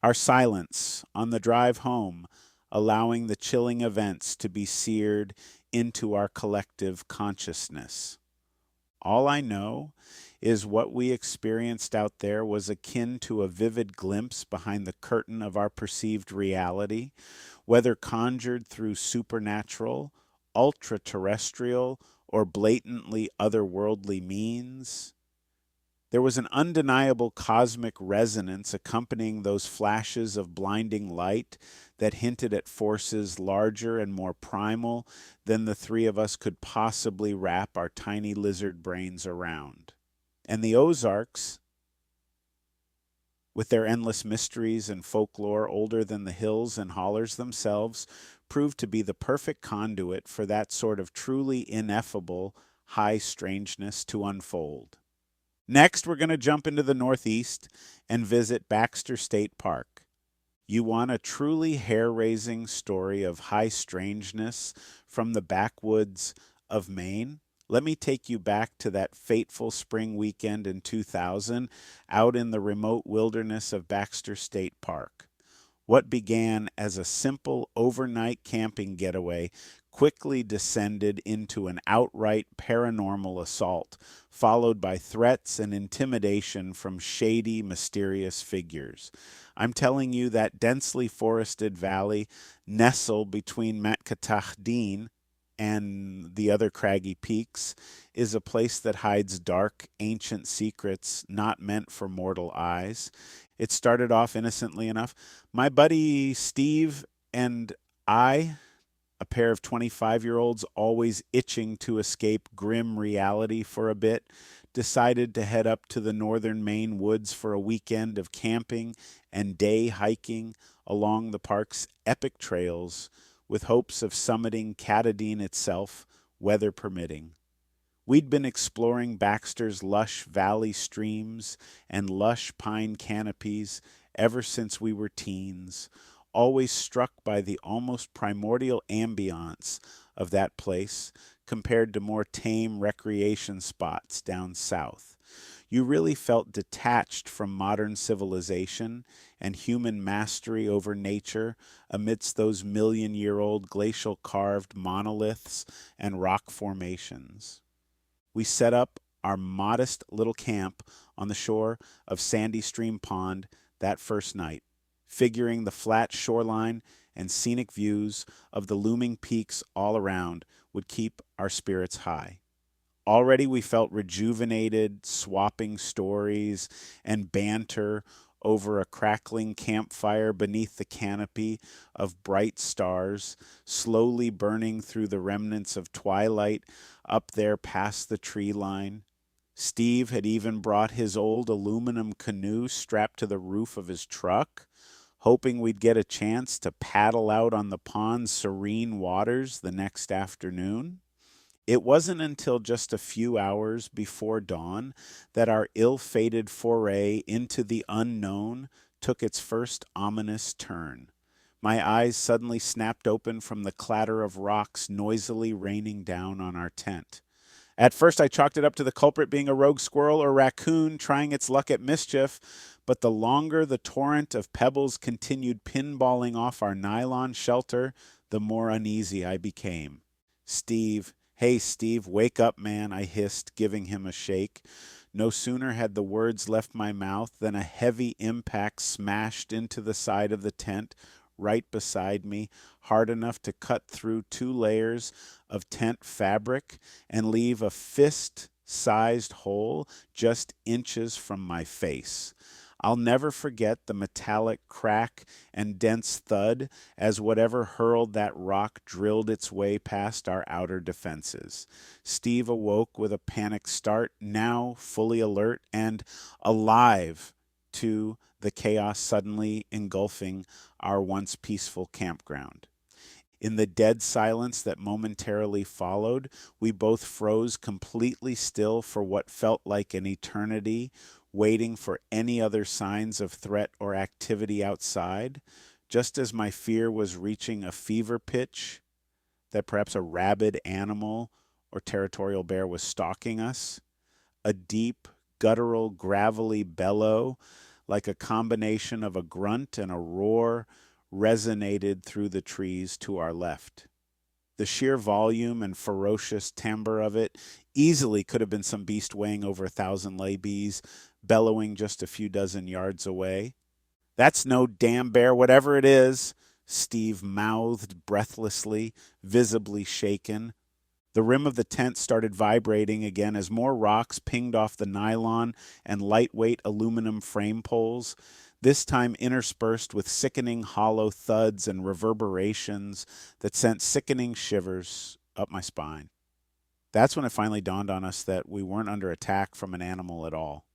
Our silence on the drive home, allowing the chilling events to be seared into our collective consciousness. All I know is what we experienced out there was akin to a vivid glimpse behind the curtain of our perceived reality, whether conjured through supernatural, ultra-terrestrial, or blatantly otherworldly means. There was an undeniable cosmic resonance accompanying those flashes of blinding light that hinted at forces larger and more primal than the three of us could possibly wrap our tiny lizard brains around. And the Ozarks, with their endless mysteries and folklore older than the hills and hollers themselves, proved to be the perfect conduit for that sort of truly ineffable high strangeness to unfold. Next, we're going to jump into the Northeast and visit Baxter State Park. You want a truly hair-raising story of high strangeness from the backwoods of Maine? Let me take you back to that fateful spring weekend in 2000 out in the remote wilderness of Baxter State Park. What began as a simple overnight camping getaway quickly descended into an outright paranormal assault, followed by threats and intimidation from shady, mysterious figures. I'm telling you that densely forested valley nestled between Metkatahdin and the other craggy peaks is a place that hides dark, ancient secrets not meant for mortal eyes. It started off innocently enough. My buddy Steve and I, a pair of 25-year-olds always itching to escape grim reality for a bit, decided to head up to the northern Maine woods for a weekend of camping and day hiking along the park's epic trails with hopes of summiting Katahdin itself, weather permitting. We'd been exploring Baxter's lush valley streams and lush pine canopies ever since we were teens, always struck by the almost primordial ambiance of that place compared to more tame recreation spots down south. You really felt detached from modern civilization and human mastery over nature amidst those million-year-old glacial-carved monoliths and rock formations. We set up our modest little camp on the shore of Sandy Stream Pond that first night, figuring the flat shoreline and scenic views of the looming peaks all around would keep our spirits high. Already we felt rejuvenated, swapping stories and banter over a crackling campfire beneath the canopy of bright stars, slowly burning through the remnants of twilight up there past the tree line. Steve had even brought his old aluminum canoe strapped to the roof of his truck, hoping we'd get a chance to paddle out on the pond's serene waters the next afternoon. It wasn't until just a few hours before dawn that our ill-fated foray into the unknown took its first ominous turn. My eyes suddenly snapped open from the clatter of rocks noisily raining down on our tent. At first, I chalked it up to the culprit being a rogue squirrel or raccoon trying its luck at mischief, but the longer the torrent of pebbles continued pinballing off our nylon shelter, the more uneasy I became. Steve, hey, Steve, wake up, man, I hissed, giving him a shake. No sooner had the words left my mouth than a heavy impact smashed into the side of the tent right beside me, hard enough to cut through 2 layers of tent fabric and leave a fist-sized hole just inches from my face. I'll never forget the metallic crack and dense thud as whatever hurled that rock drilled its way past our outer defenses. Steve awoke with a panicked start, now fully alert and alive to the chaos suddenly engulfing our once peaceful campground. In the dead silence that momentarily followed, we both froze completely still for what felt like an eternity, waiting for any other signs of threat or activity outside. Just as my fear was reaching a fever pitch that perhaps a rabid animal or territorial bear was stalking us, a deep, guttural, gravelly bellow, like a combination of a grunt and a roar, resonated through the trees to our left. The sheer volume and ferocious timbre of it easily could have been some beast weighing over 1,000 labes, bellowing just a few dozen yards away. "That's no damn bear, whatever it is," Steve mouthed breathlessly, visibly shaken. The rim of the tent started vibrating again as more rocks pinged off the nylon and lightweight aluminum frame poles, this time interspersed with sickening hollow thuds and reverberations that sent sickening shivers up my spine. That's when it finally dawned on us that we weren't under attack from an animal at all.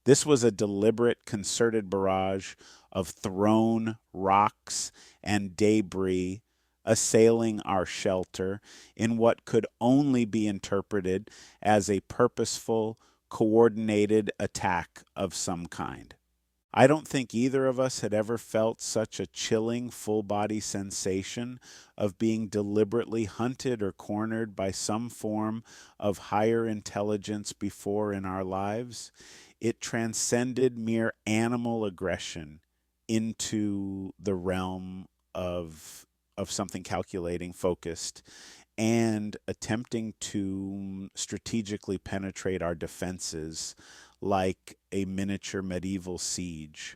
This was a deliberate, concerted barrage of thrown rocks and debris assailing our shelter in what could only be interpreted as a purposeful, coordinated attack of some kind. I don't think either of us had ever felt such a chilling full-body sensation of being deliberately hunted or cornered by some form of higher intelligence before in our lives. It transcended mere animal aggression into the realm of something calculating, focused, and attempting to strategically penetrate our defenses like a miniature medieval siege.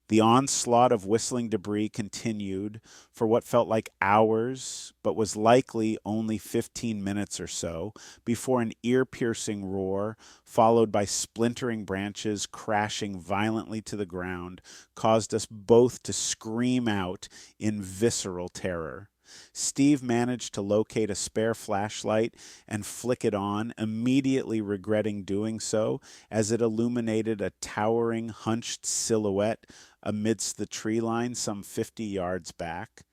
The onslaught of whistling debris continued for what felt like hours, but was likely only 15 minutes or so, before an ear-piercing roar, followed by splintering branches crashing violently to the ground, caused us both to scream out in visceral terror. Steve managed to locate a spare flashlight and flick it on, immediately regretting doing so, as it illuminated a towering, hunched silhouette amidst the tree line some 50 yards back.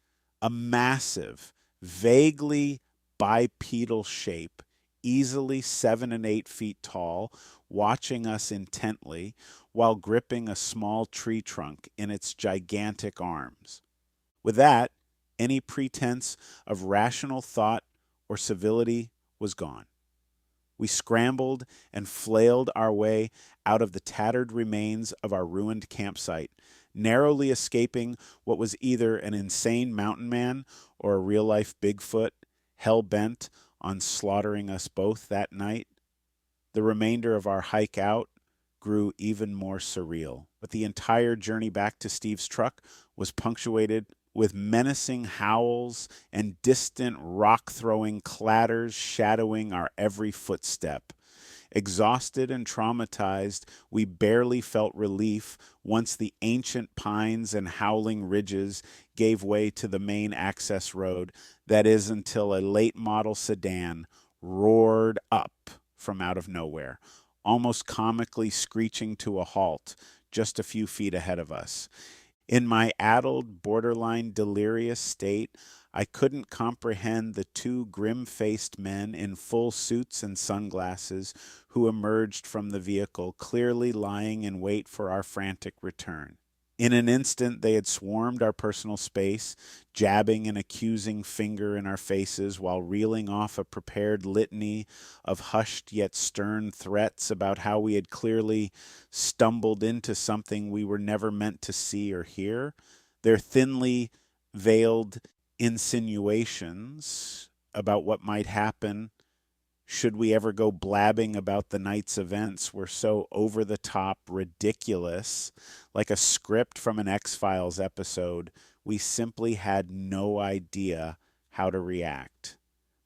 A massive, vaguely bipedal shape, easily 7 and 8 feet tall, watching us intently while gripping a small tree trunk in its gigantic arms. With that, any pretense of rational thought or civility was gone. We scrambled and flailed our way out of the tattered remains of our ruined campsite, narrowly escaping what was either an insane mountain man or a real-life Bigfoot, hell-bent on slaughtering us both that night. The remainder of our hike out grew even more surreal, but the entire journey back to Steve's truck was punctuated with menacing howls and distant rock-throwing clatters shadowing our every footstep. Exhausted and traumatized, we barely felt relief once the ancient pines and howling ridges gave way to the main access road, that is, until a late-model sedan roared up from out of nowhere, almost comically screeching to a halt just a few feet ahead of us. In my addled, borderline delirious state, I couldn't comprehend the two grim-faced men in full suits and sunglasses who emerged from the vehicle, clearly lying in wait for our frantic return. In an instant, they had swarmed our personal space, jabbing an accusing finger in our faces while reeling off a prepared litany of hushed yet stern threats about how we had clearly stumbled into something we were never meant to see or hear. Their thinly veiled insinuations about what might happen should we ever go blabbing about the night's events were so over the top ridiculous, like a script from an X-Files episode. We simply had no idea how to react.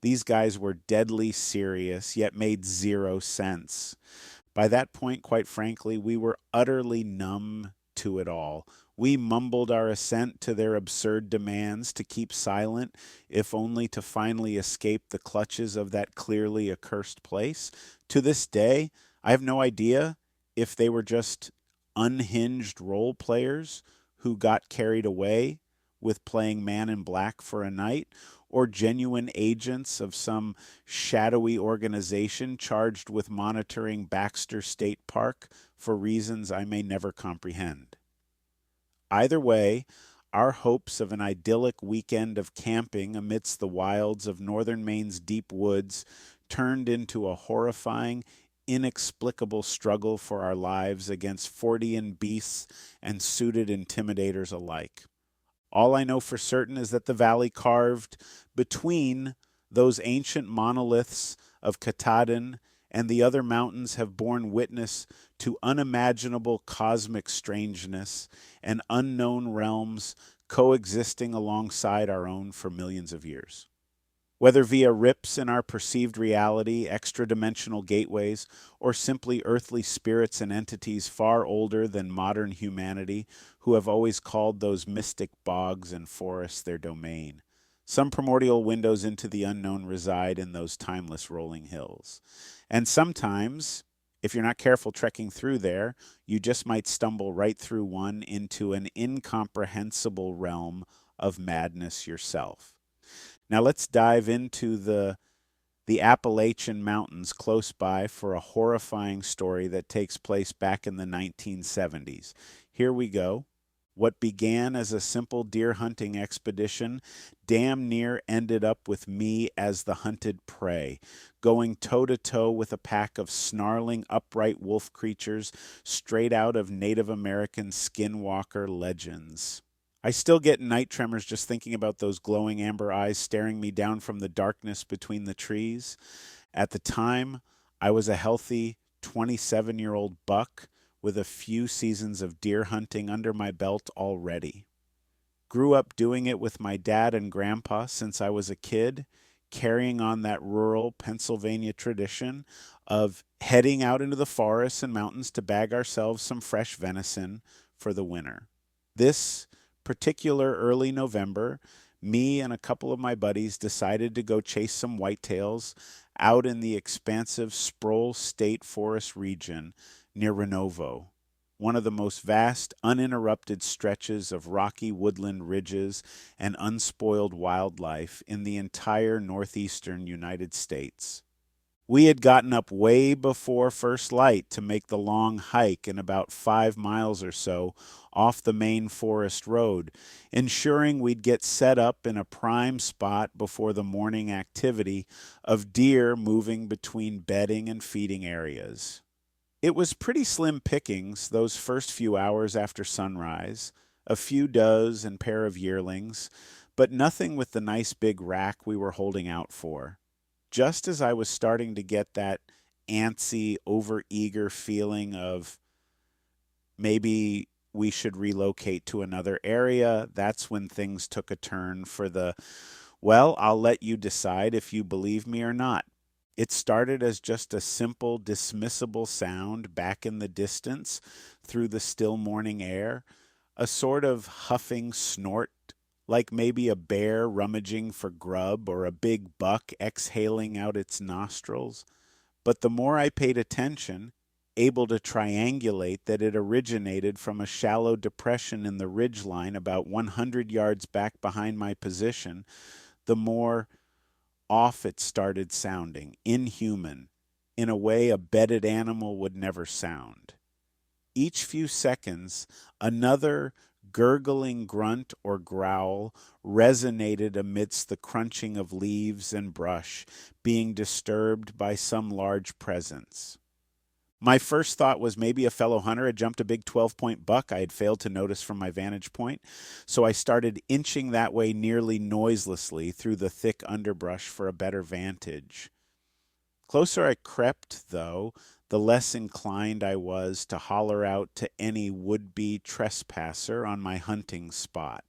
These guys were deadly serious, yet made zero sense. By that point, quite frankly, we were utterly numb to it all. We mumbled our assent to their absurd demands to keep silent, if only to finally escape the clutches of that clearly accursed place. To this day, I have no idea if they were just unhinged role players who got carried away with playing Man in Black for a night, or genuine agents of some shadowy organization charged with monitoring Baxter State Park for reasons I may never comprehend. Either way, our hopes of an idyllic weekend of camping amidst the wilds of northern Maine's deep woods turned into a horrifying, inexplicable struggle for our lives against Fortean beasts and suited intimidators alike. All I know for certain is that the valley carved between those ancient monoliths of Katahdin and the other mountains have borne witness to unimaginable cosmic strangeness and unknown realms coexisting alongside our own for millions of years. Whether via rips in our perceived reality, extra-dimensional gateways, or simply earthly spirits and entities far older than modern humanity who have always called those mystic bogs and forests their domain. Some primordial windows into the unknown reside in those timeless rolling hills. And sometimes, if you're not careful trekking through there, you just might stumble right through one into an incomprehensible realm of madness yourself. Now let's dive into the Appalachian Mountains close by for a horrifying story that takes place back in the 1970s. Here we go. What began as a simple deer hunting expedition damn near ended up with me as the hunted prey, going toe-to-toe with a pack of snarling upright wolf creatures straight out of Native American skinwalker legends. I still get night tremors just thinking about those glowing amber eyes staring me down from the darkness between the trees. At the time, I was a healthy 27-year-old buck with a few seasons of deer hunting under my belt already. Grew up doing it with my dad and grandpa since I was a kid, carrying on that rural Pennsylvania tradition of heading out into the forests and mountains to bag ourselves some fresh venison for the winter. This particular early November, me and a couple of my buddies decided to go chase some whitetails out in the expansive Sproul State Forest region near Renovo, one of the most vast, uninterrupted stretches of rocky woodland ridges and unspoiled wildlife in the entire northeastern United States. We had gotten up way before first light to make the long hike in about 5 miles or so off the main forest road, ensuring we'd get set up in a prime spot before the morning activity of deer moving between bedding and feeding areas. It was pretty slim pickings those first few hours after sunrise, a few does and pair of yearlings, but nothing with the nice big rack we were holding out for. Just as I was starting to get that antsy, overeager feeling of maybe we should relocate to another area, that's when things took a turn for the, well, I'll let you decide if you believe me or not. It started as just a simple, dismissible sound back in the distance through the still morning air, a sort of huffing snort, like maybe a bear rummaging for grub or a big buck exhaling out its nostrils. But the more I paid attention, able to triangulate that it originated from a shallow depression in the ridgeline about 100 yards back behind my position, the more off it started sounding, inhuman, in a way a bedded animal would never sound. Each few seconds, another gurgling grunt or growl resonated amidst the crunching of leaves and brush, being disturbed by some large presence. My first thought was maybe a fellow hunter had jumped a big 12-point buck I had failed to notice from my vantage point, so I started inching that way nearly noiselessly through the thick underbrush for a better vantage. Closer I crept, though, the less inclined I was to holler out to any would-be trespasser on my hunting spot.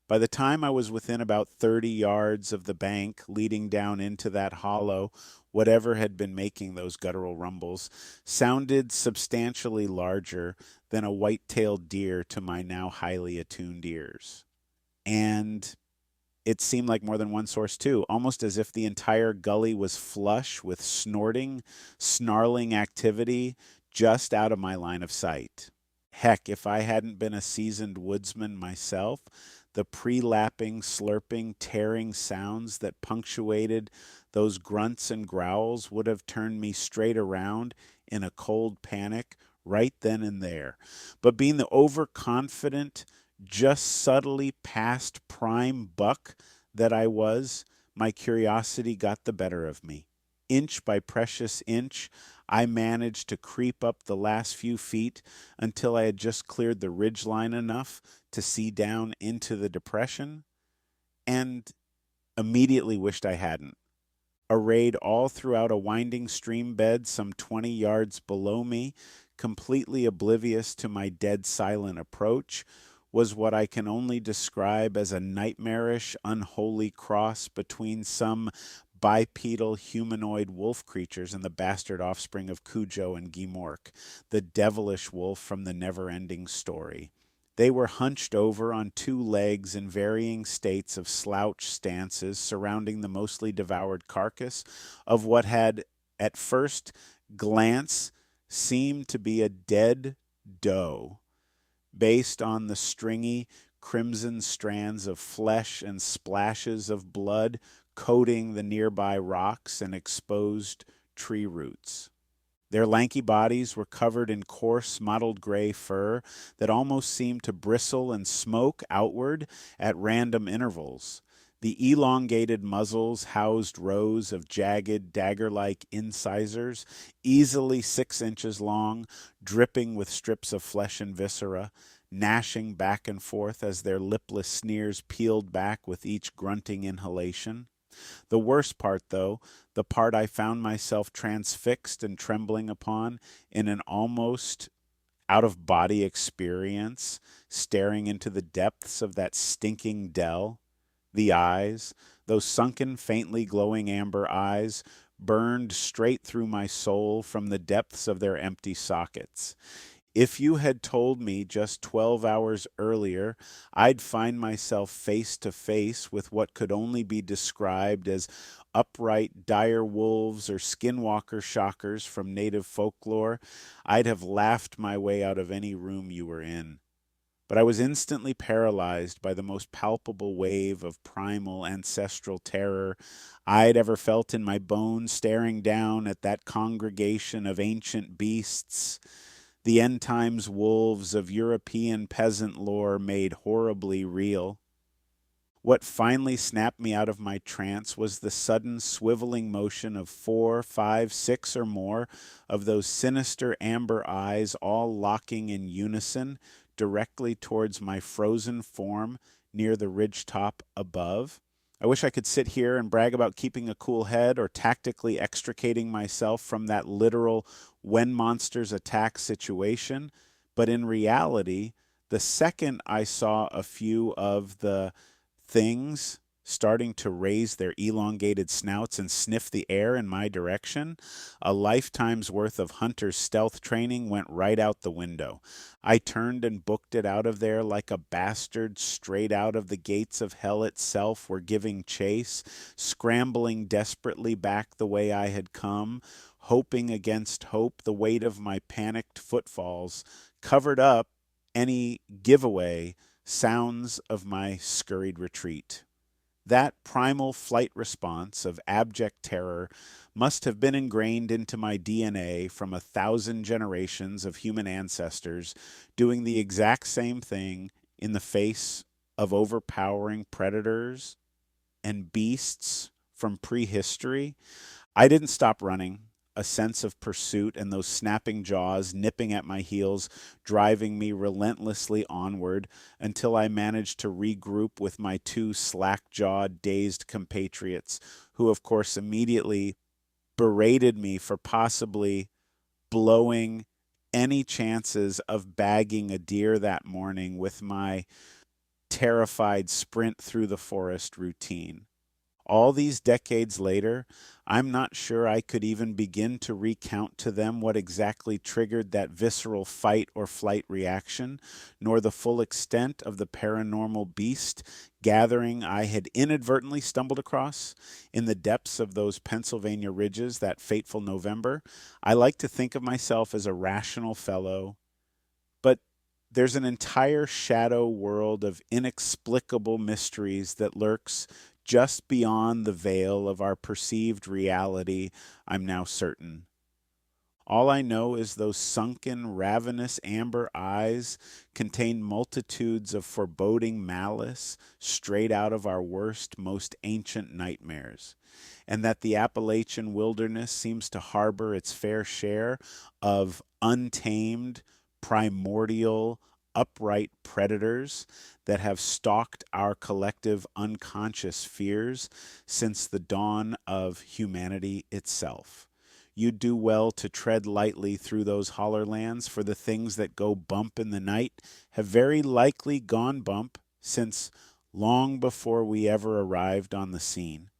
By the time I was within about 30 yards of the bank leading down into that hollow, whatever had been making those guttural rumbles sounded substantially larger than a white-tailed deer to my now highly attuned ears. And it seemed like more than one source, too, almost as if the entire gully was flush with snorting, snarling activity just out of my line of sight. Heck, if I hadn't been a seasoned woodsman myself, the pre-lapping, slurping, tearing sounds that punctuated those grunts and growls would have turned me straight around in a cold panic right then and there. But being the overconfident, just subtly past prime buck that I was, my curiosity got the better of me. Inch by precious inch, I managed to creep up the last few feet until I had just cleared the ridgeline enough to see down into the depression, and immediately wished I hadn't. Arrayed all throughout a winding stream bed some 20 yards below me, completely oblivious to my dead silent approach, was what I can only describe as a nightmarish, unholy cross between some bipedal humanoid wolf creatures and the bastard offspring of Cujo and Gimork, the devilish wolf from the never-ending story. They were hunched over on two legs in varying states of slouch stances surrounding the mostly devoured carcass of what had, at first glance, seemed to be a dead doe, based on the stringy, crimson strands of flesh and splashes of blood coating the nearby rocks and exposed tree roots. Their lanky bodies were covered in coarse, mottled gray fur that almost seemed to bristle and smoke outward at random intervals. The elongated muzzles housed rows of jagged, dagger-like incisors, easily 6 inches long, dripping with strips of flesh and viscera, gnashing back and forth as their lipless sneers peeled back with each grunting inhalation. The worst part, though, the part I found myself transfixed and trembling upon in an almost out-of-body experience, staring into the depths of that stinking dell. The eyes, those sunken, faintly glowing amber eyes, burned straight through my soul from the depths of their empty sockets. If you had told me just 12 hours earlier I'd find myself face to face with what could only be described as upright dire wolves or skinwalker shockers from native folklore, I'd have laughed my way out of any room you were in. But I was instantly paralyzed by the most palpable wave of primal ancestral terror I'd ever felt in my bones, staring down at that congregation of ancient beasts, the end times wolves of European peasant lore made horribly real. What finally snapped me out of my trance was the sudden swiveling motion of 4, 5, 6 or more of those sinister amber eyes all locking in unison directly towards my frozen form near the ridgetop above. I wish I could sit here and brag about keeping a cool head or tactically extricating myself from that literal when monsters attack situation, but in reality, the second I saw a few of the things starting to raise their elongated snouts and sniff the air in my direction, a lifetime's worth of hunter's stealth training went right out the window. I turned and booked it out of there like a bastard straight out of the gates of hell itself were giving chase, scrambling desperately back the way I had come, hoping against hope the weight of my panicked footfalls covered up any giveaway sounds of my scurried retreat. That primal flight response of abject terror must have been ingrained into my DNA from 1,000 generations of human ancestors doing the exact same thing in the face of overpowering predators and beasts from prehistory. I didn't stop running, a sense of pursuit and those snapping jaws nipping at my heels, driving me relentlessly onward until I managed to regroup with my two slack-jawed, dazed compatriots, who, of course, immediately berated me for possibly blowing any chances of bagging a deer that morning with my terrified sprint through the forest routine. All these decades later, I'm not sure I could even begin to recount to them what exactly triggered that visceral fight or flight reaction, nor the full extent of the paranormal beast gathering I had inadvertently stumbled across in the depths of those Pennsylvania ridges that fateful November. I like to think of myself as a rational fellow, but there's an entire shadow world of inexplicable mysteries that lurks just beyond the veil of our perceived reality, I'm now certain. All I know is those sunken, ravenous amber eyes contain multitudes of foreboding malice straight out of our worst, most ancient nightmares, and that the Appalachian wilderness seems to harbor its fair share of untamed, primordial, upright predators that have stalked our collective unconscious fears since the dawn of humanity itself. You'd do well to tread lightly through those holler lands, for the things that go bump in the night have very likely gone bump since long before we ever arrived on the scene.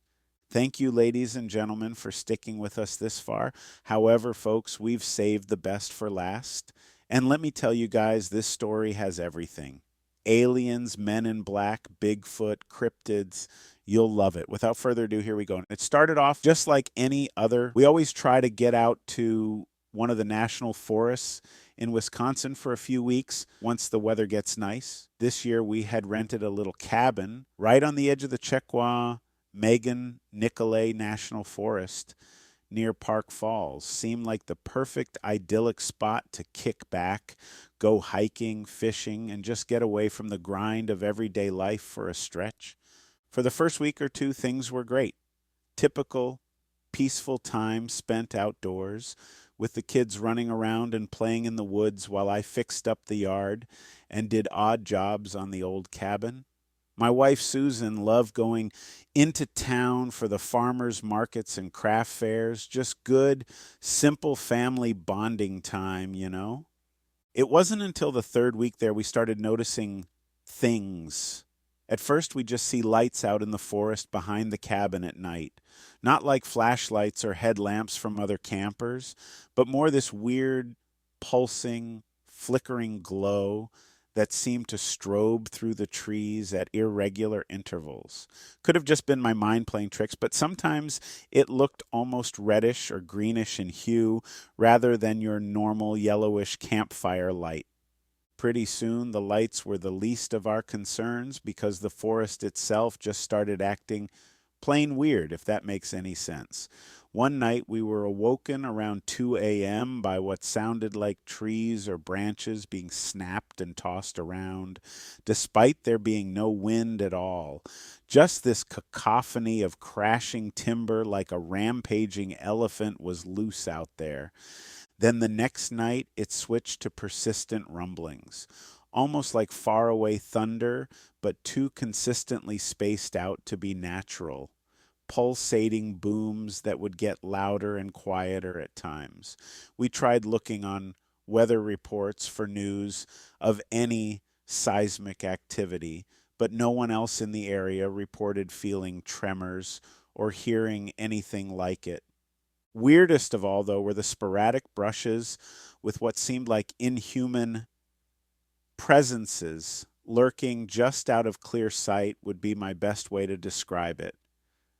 Thank you, ladies and gentlemen, for sticking with us this far. However, folks, we've saved the best for last. And let me tell you guys, this story has everything. Aliens, men in black, Bigfoot, cryptids. You'll love it. Without further ado, here we go. It started off just like any other. We always try to get out to one of the national forests in Wisconsin for a few weeks once the weather gets nice. This year we had rented a little cabin right on the edge of the Checkaw Megan Nicolay National Forest near Park Falls. Seemed like the perfect idyllic spot to kick back, go hiking, fishing, and just get away from the grind of everyday life for a stretch. For the first week or two, things were great. Typical, peaceful time spent outdoors, with the kids running around and playing in the woods while I fixed up the yard and did odd jobs on the old cabin. My wife, Susan, loved going into town for the farmers markets and craft fairs. Just good, simple family bonding time, you know? It wasn't until the third week there we started noticing things. At first, we just see lights out in the forest behind the cabin at night. Not like flashlights or headlamps from other campers, but more this weird, pulsing, flickering glow that seemed to strobe through the trees at irregular intervals. Could have just been my mind playing tricks, but sometimes it looked almost reddish or greenish in hue rather than your normal yellowish campfire light. Pretty soon the lights were the least of our concerns because the forest itself just started acting plain weird, if that makes any sense. One night we were awoken around 2 a.m. by what sounded like trees or branches being snapped and tossed around, despite there being no wind at all. Just this cacophony of crashing timber like a rampaging elephant was loose out there. Then the next night it switched to persistent rumblings, almost like faraway thunder, but too consistently spaced out to be natural. Pulsating booms that would get louder and quieter at times. We tried looking on weather reports for news of any seismic activity, but no one else in the area reported feeling tremors or hearing anything like it. Weirdest of all, though, were the sporadic brushes with what seemed like inhuman presences lurking just out of clear sight would be my best way to describe it.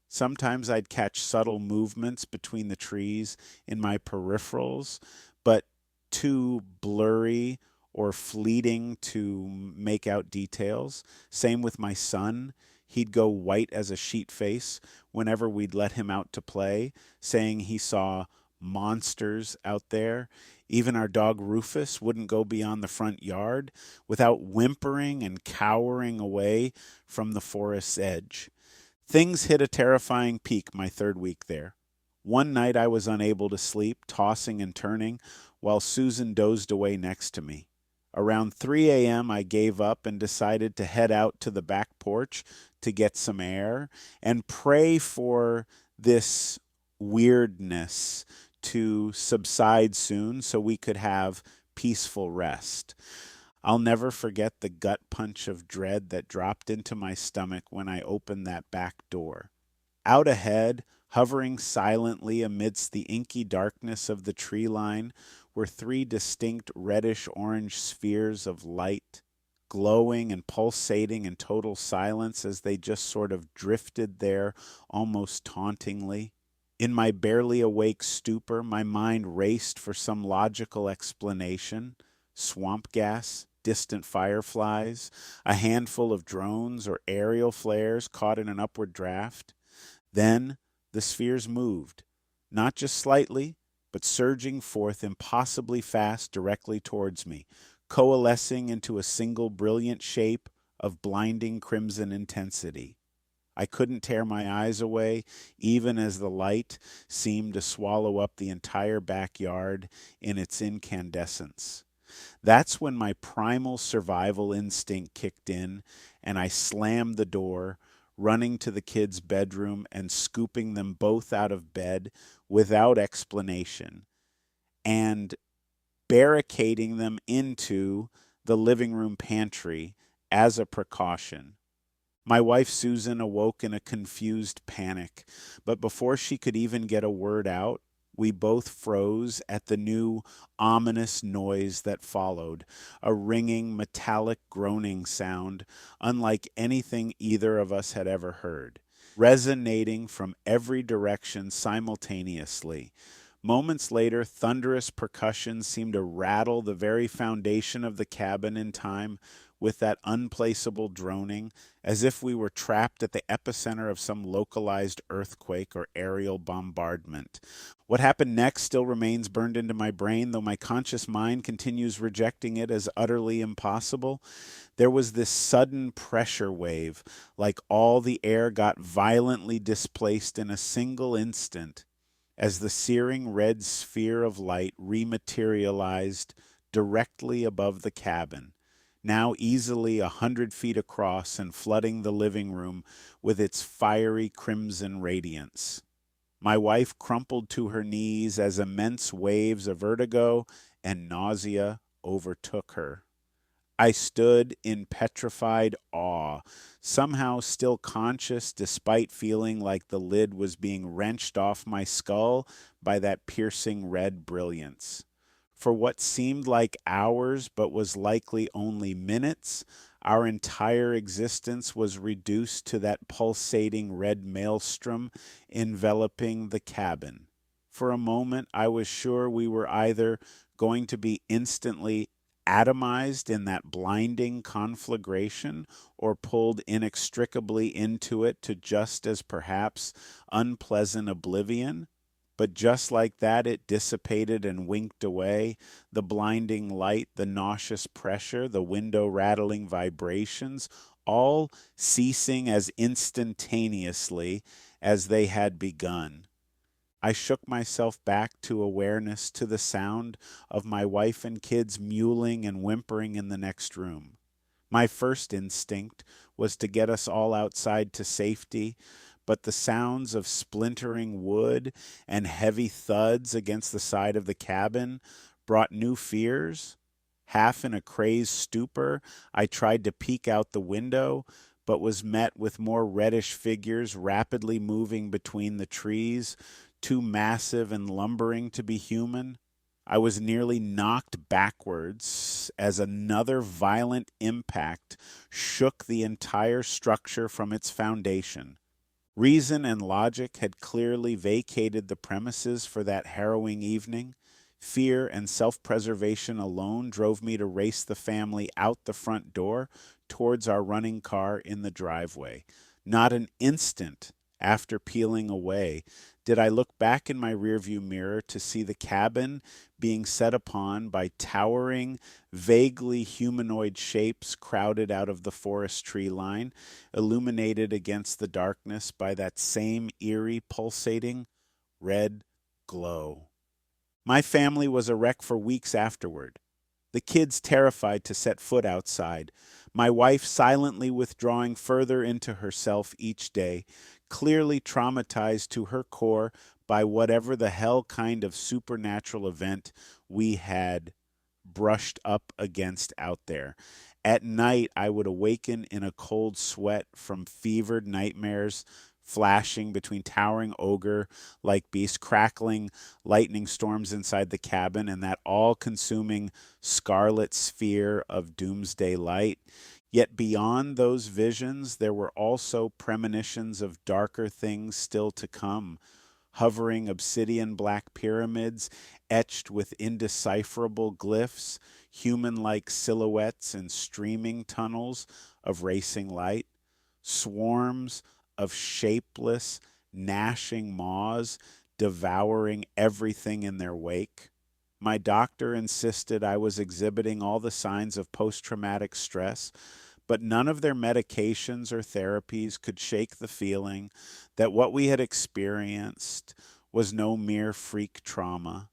Sometimes I'd catch subtle movements between the trees in my peripherals, but too blurry or fleeting to make out details. Same with my son. He'd go white as a sheet face whenever we'd let him out to play, saying he saw monsters out there. Even our dog Rufus wouldn't go beyond the front yard without whimpering and cowering away from the forest's edge. Things hit a terrifying peak my third week there. One night I was unable to sleep, tossing and turning, while Susan dozed away next to me. Around 3 a.m., I gave up and decided to head out to the back porch to get some air and pray for this weirdness to subside soon so we could have peaceful rest. I'll never forget the gut punch of dread that dropped into my stomach when I opened that back door. Out ahead, hovering silently amidst the inky darkness of the tree line, were three distinct reddish-orange spheres of light, glowing and pulsating in total silence as they just sort of drifted there almost tauntingly. In my barely awake stupor, my mind raced for some logical explanation. Swamp gas, distant fireflies, a handful of drones or aerial flares caught in an upward draft. Then the spheres moved, not just slightly, but surging forth impossibly fast directly towards me, coalescing into a single brilliant shape of blinding crimson intensity. I couldn't tear my eyes away, even as the light seemed to swallow up the entire backyard in its incandescence. That's when my primal survival instinct kicked in, and I slammed the door, running to the kids' bedroom and scooping them both out of bed without explanation, and barricading them into the living room pantry as a precaution. My wife Susan awoke in a confused panic, but before she could even get a word out, we both froze at the new ominous noise that followed, a ringing, metallic groaning sound unlike anything either of us had ever heard, resonating from every direction simultaneously. Moments later, thunderous percussion seemed to rattle the very foundation of the cabin in time with that unplaceable droning, as if we were trapped at the epicenter of some localized earthquake or aerial bombardment. What happened next still remains burned into my brain, though my conscious mind continues rejecting it as utterly impossible. There was this sudden pressure wave, like all the air got violently displaced in a single instant, as the searing red sphere of light rematerialized directly above the cabin, now easily 100 feet across and flooding the living room with its fiery crimson radiance. My wife crumpled to her knees as immense waves of vertigo and nausea overtook her. I stood in petrified awe, somehow still conscious despite feeling like the lid was being wrenched off my skull by that piercing red brilliance. For what seemed like hours but was likely only minutes, our entire existence was reduced to that pulsating red maelstrom enveloping the cabin. For a moment, I was sure we were either going to be instantly atomized in that blinding conflagration or pulled inextricably into it to just as perhaps unpleasant oblivion. But just like that, it dissipated and winked away. The blinding light, the nauseous pressure, the window rattling vibrations, all ceasing as instantaneously as they had begun. I shook myself back to awareness to the sound of my wife and kids mewling and whimpering in the next room. My first instinct was to get us all outside to safety, but the sounds of splintering wood and heavy thuds against the side of the cabin brought new fears. Half in a crazed stupor, I tried to peek out the window, but was met with more reddish figures rapidly moving between the trees, too massive and lumbering to be human. I was nearly knocked backwards as another violent impact shook the entire structure from its foundation. Reason and logic had clearly vacated the premises for that harrowing evening. Fear and self-preservation alone drove me to race the family out the front door towards our running car in the driveway. Not an instant after peeling away did I look back in my rearview mirror to see the cabin being set upon by towering, vaguely humanoid shapes crowded out of the forest tree line, illuminated against the darkness by that same eerie, pulsating red glow. My family was a wreck for weeks afterward. The kids terrified to set foot outside, my wife silently withdrawing further into herself each day, clearly traumatized to her core by whatever the hell kind of supernatural event we had brushed up against out there. At night, I would awaken in a cold sweat from fevered nightmares, flashing between towering ogre-like beasts, crackling lightning storms inside the cabin, and that all-consuming scarlet sphere of doomsday light. Yet beyond those visions, there were also premonitions of darker things still to come, hovering obsidian black pyramids etched with indecipherable glyphs, human-like silhouettes in streaming tunnels of racing light, swarms of shapeless, gnashing maws devouring everything in their wake. My doctor insisted I was exhibiting all the signs of post-traumatic stress, but none of their medications or therapies could shake the feeling that what we had experienced was no mere freak trauma,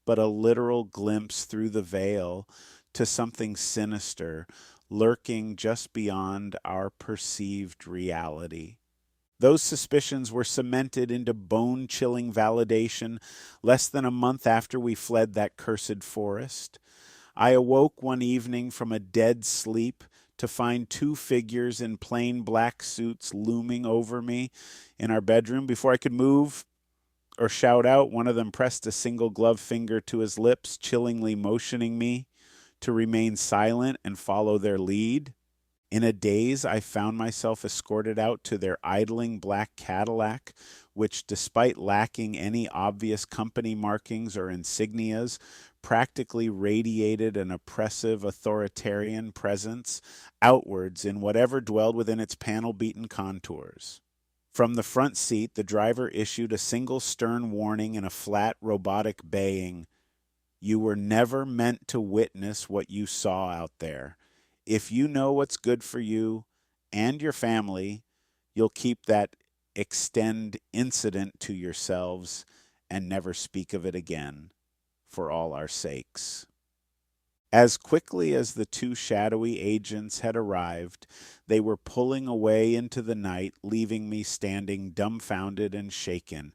but a literal glimpse through the veil to something sinister lurking just beyond our perceived reality. Those suspicions were cemented into bone-chilling validation less than a month after we fled that cursed forest. I awoke one evening from a dead sleep to find two figures in plain black suits looming over me in our bedroom. Before I could move or shout out, one of them pressed a single gloved finger to his lips, chillingly motioning me to remain silent and follow their lead. In a daze, I found myself escorted out to their idling black Cadillac, which, despite lacking any obvious company markings or insignias, practically radiated an oppressive authoritarian presence outwards in whatever dwelled within its panel-beaten contours. From the front seat, the driver issued a single stern warning in a flat, robotic baying. You were never meant to witness what you saw out there. If you know what's good for you and your family, you'll keep that extend incident to yourselves and never speak of it again, for all our sakes. As quickly as the two shadowy agents had arrived, they were pulling away into the night, leaving me standing dumbfounded and shaken,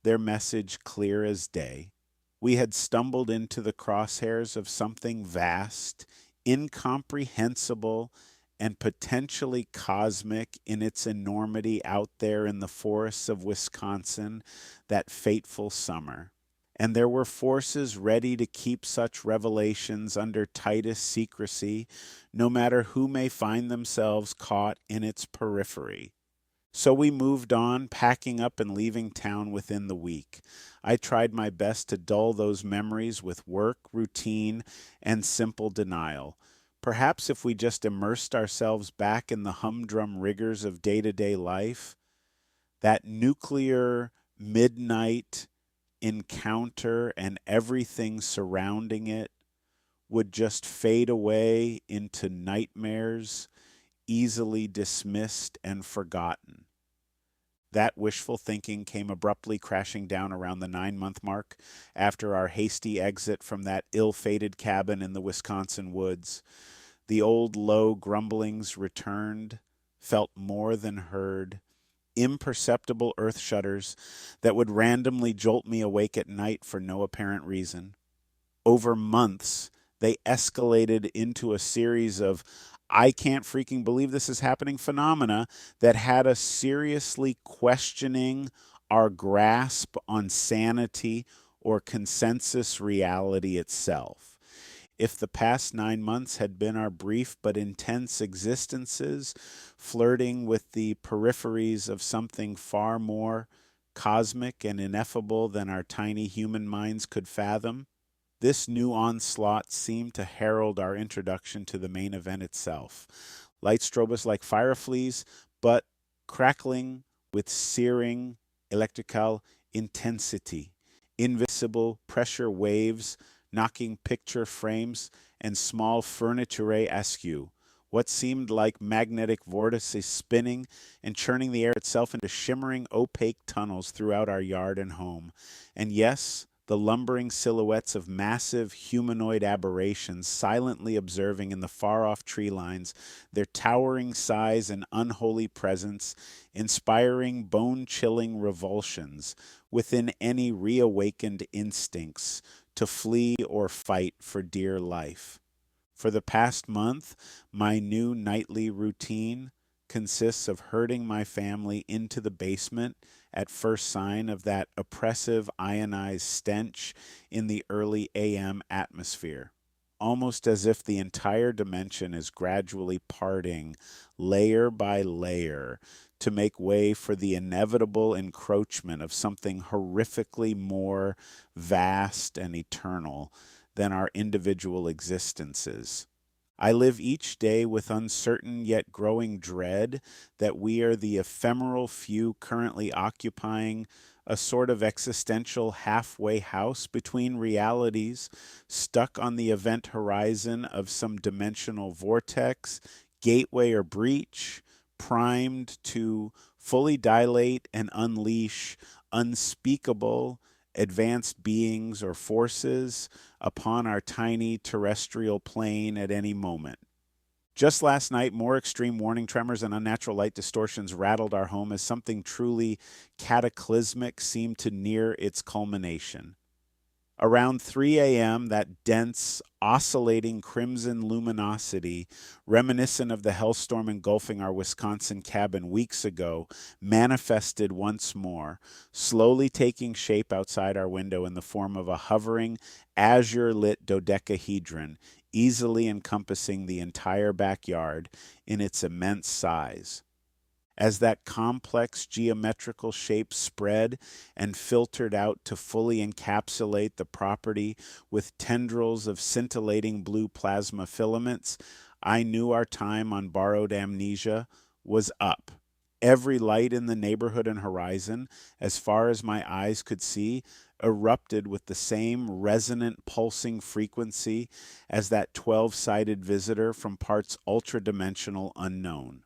their message clear as day. We had stumbled into the crosshairs of something vast, incomprehensible, and potentially cosmic in its enormity out there in the forests of Wisconsin that fateful summer. And there were forces ready to keep such revelations under tightest secrecy, no matter who may find themselves caught in its periphery. So we moved on, packing up and leaving town within the week. I tried my best to dull those memories with work, routine, and simple denial. Perhaps if we just immersed ourselves back in the humdrum rigors of day-to-day life, that nuclear midnight encounter and everything surrounding it would just fade away into nightmares, easily dismissed and forgotten. That wishful thinking came abruptly crashing down around the 9-month mark after our hasty exit from that ill-fated cabin in the Wisconsin woods. The old low grumblings returned, felt more than heard, imperceptible earth shudders that would randomly jolt me awake at night for no apparent reason. Over months, They escalated into a series of I can't freaking believe this is happening phenomena that had us seriously questioning our grasp on sanity or consensus reality itself. If the past 9 months had been our brief but intense existences, flirting with the peripheries of something far more cosmic and ineffable than our tiny human minds could fathom, this new onslaught seemed to herald our introduction to the main event itself. Light strobed us like fire fleas, but crackling with searing electrical intensity, invisible pressure waves knocking picture frames and small furniture askew. What seemed like magnetic vortices spinning and churning the air itself into shimmering, opaque tunnels throughout our yard and home. And yes, the lumbering silhouettes of massive humanoid aberrations silently observing in the far-off tree lines, their towering size and unholy presence, inspiring bone-chilling revulsions within any reawakened instincts to flee or fight for dear life. For the past month, my new nightly routine consists of herding my family into the basement at first sign of that oppressive ionized stench in the early AM atmosphere, almost as if the entire dimension is gradually parting layer by layer to make way for the inevitable encroachment of something horrifically more vast and eternal than our individual existences. I live each day with uncertain yet growing dread that we are the ephemeral few currently occupying a sort of existential halfway house between realities, stuck on the event horizon of some dimensional vortex, gateway, or breach, primed to fully dilate and unleash unspeakable advanced beings or forces upon our tiny terrestrial plane at any moment. Just last night, more extreme warning tremors and unnatural light distortions rattled our home as something truly cataclysmic seemed to near its culmination. Around 3 a.m., that dense, oscillating crimson luminosity, reminiscent of the hellstorm engulfing our Wisconsin cabin weeks ago, manifested once more, slowly taking shape outside our window in the form of a hovering, azure-lit dodecahedron, easily encompassing the entire backyard in its immense size. As that complex geometrical shape spread and filtered out to fully encapsulate the property with tendrils of scintillating blue plasma filaments, I knew our time on borrowed amnesia was up. Every light in the neighborhood and horizon, as far as my eyes could see, erupted with the same resonant pulsing frequency as that 12-sided visitor from parts ultra-dimensional unknown.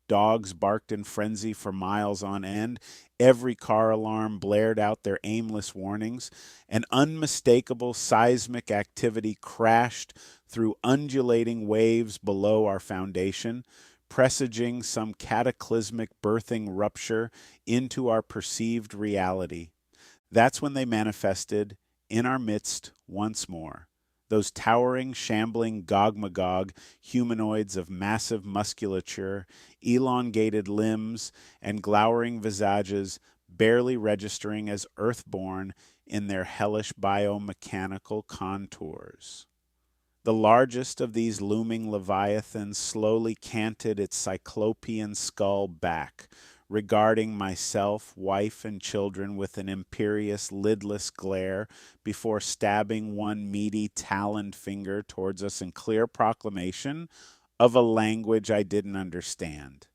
Dogs barked in frenzy for miles on end. Every car alarm blared out their aimless warnings. An unmistakable seismic activity crashed through undulating waves below our foundation, presaging some cataclysmic birthing rupture into our perceived reality. That's when they manifested in our midst once more. Those towering, shambling Gog-Magog humanoids of massive musculature, elongated limbs, and glowering visages, barely registering as earthborn in their hellish biomechanical contours. The largest of these looming leviathans slowly canted its cyclopean skull back, regarding myself, wife, and children with an imperious, lidless glare before stabbing one meaty, taloned finger towards us in clear proclamation of a language I didn't understand.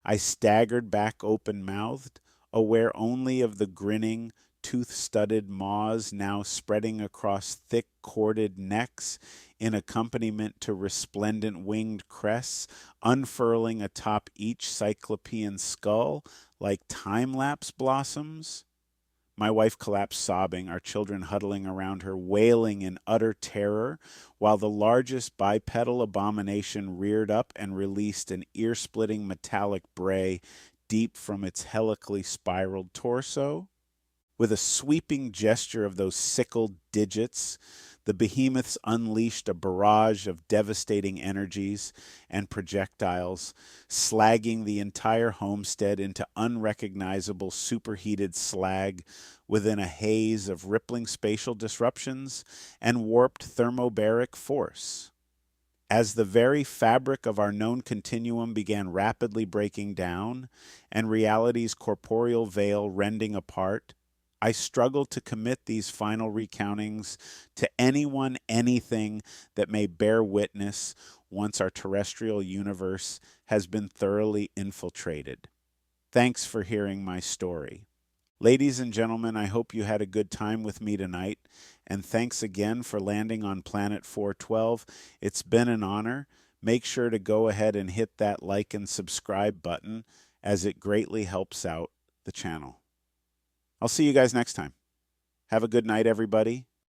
I staggered back open-mouthed, aware only of the grinning, tooth-studded maws now spreading across thick corded necks in accompaniment to resplendent winged crests unfurling atop each cyclopean skull like time-lapse blossoms. My wife collapsed sobbing, our children huddling around her, wailing in utter terror, while the largest bipedal abomination reared up and released an ear-splitting metallic bray deep from its helically spiraled torso. With a sweeping gesture of those sickled digits, the behemoths unleashed a barrage of devastating energies and projectiles, slagging the entire homestead into unrecognizable superheated slag within a haze of rippling spatial disruptions and warped thermobaric force. As the very fabric of our known continuum began rapidly breaking down and reality's corporeal veil rending apart, I struggled to commit these final recountings to anyone, anything that may bear witness once our terrestrial universe has been thoroughly infiltrated. Thanks for hearing my story. Ladies and gentlemen, I hope you had a good time with me tonight, and thanks again for landing on Planet 412. It's been an honor. Make sure to go ahead and hit that like and subscribe button, as it greatly helps out the channel. I'll see you guys next time. Have a good night, everybody.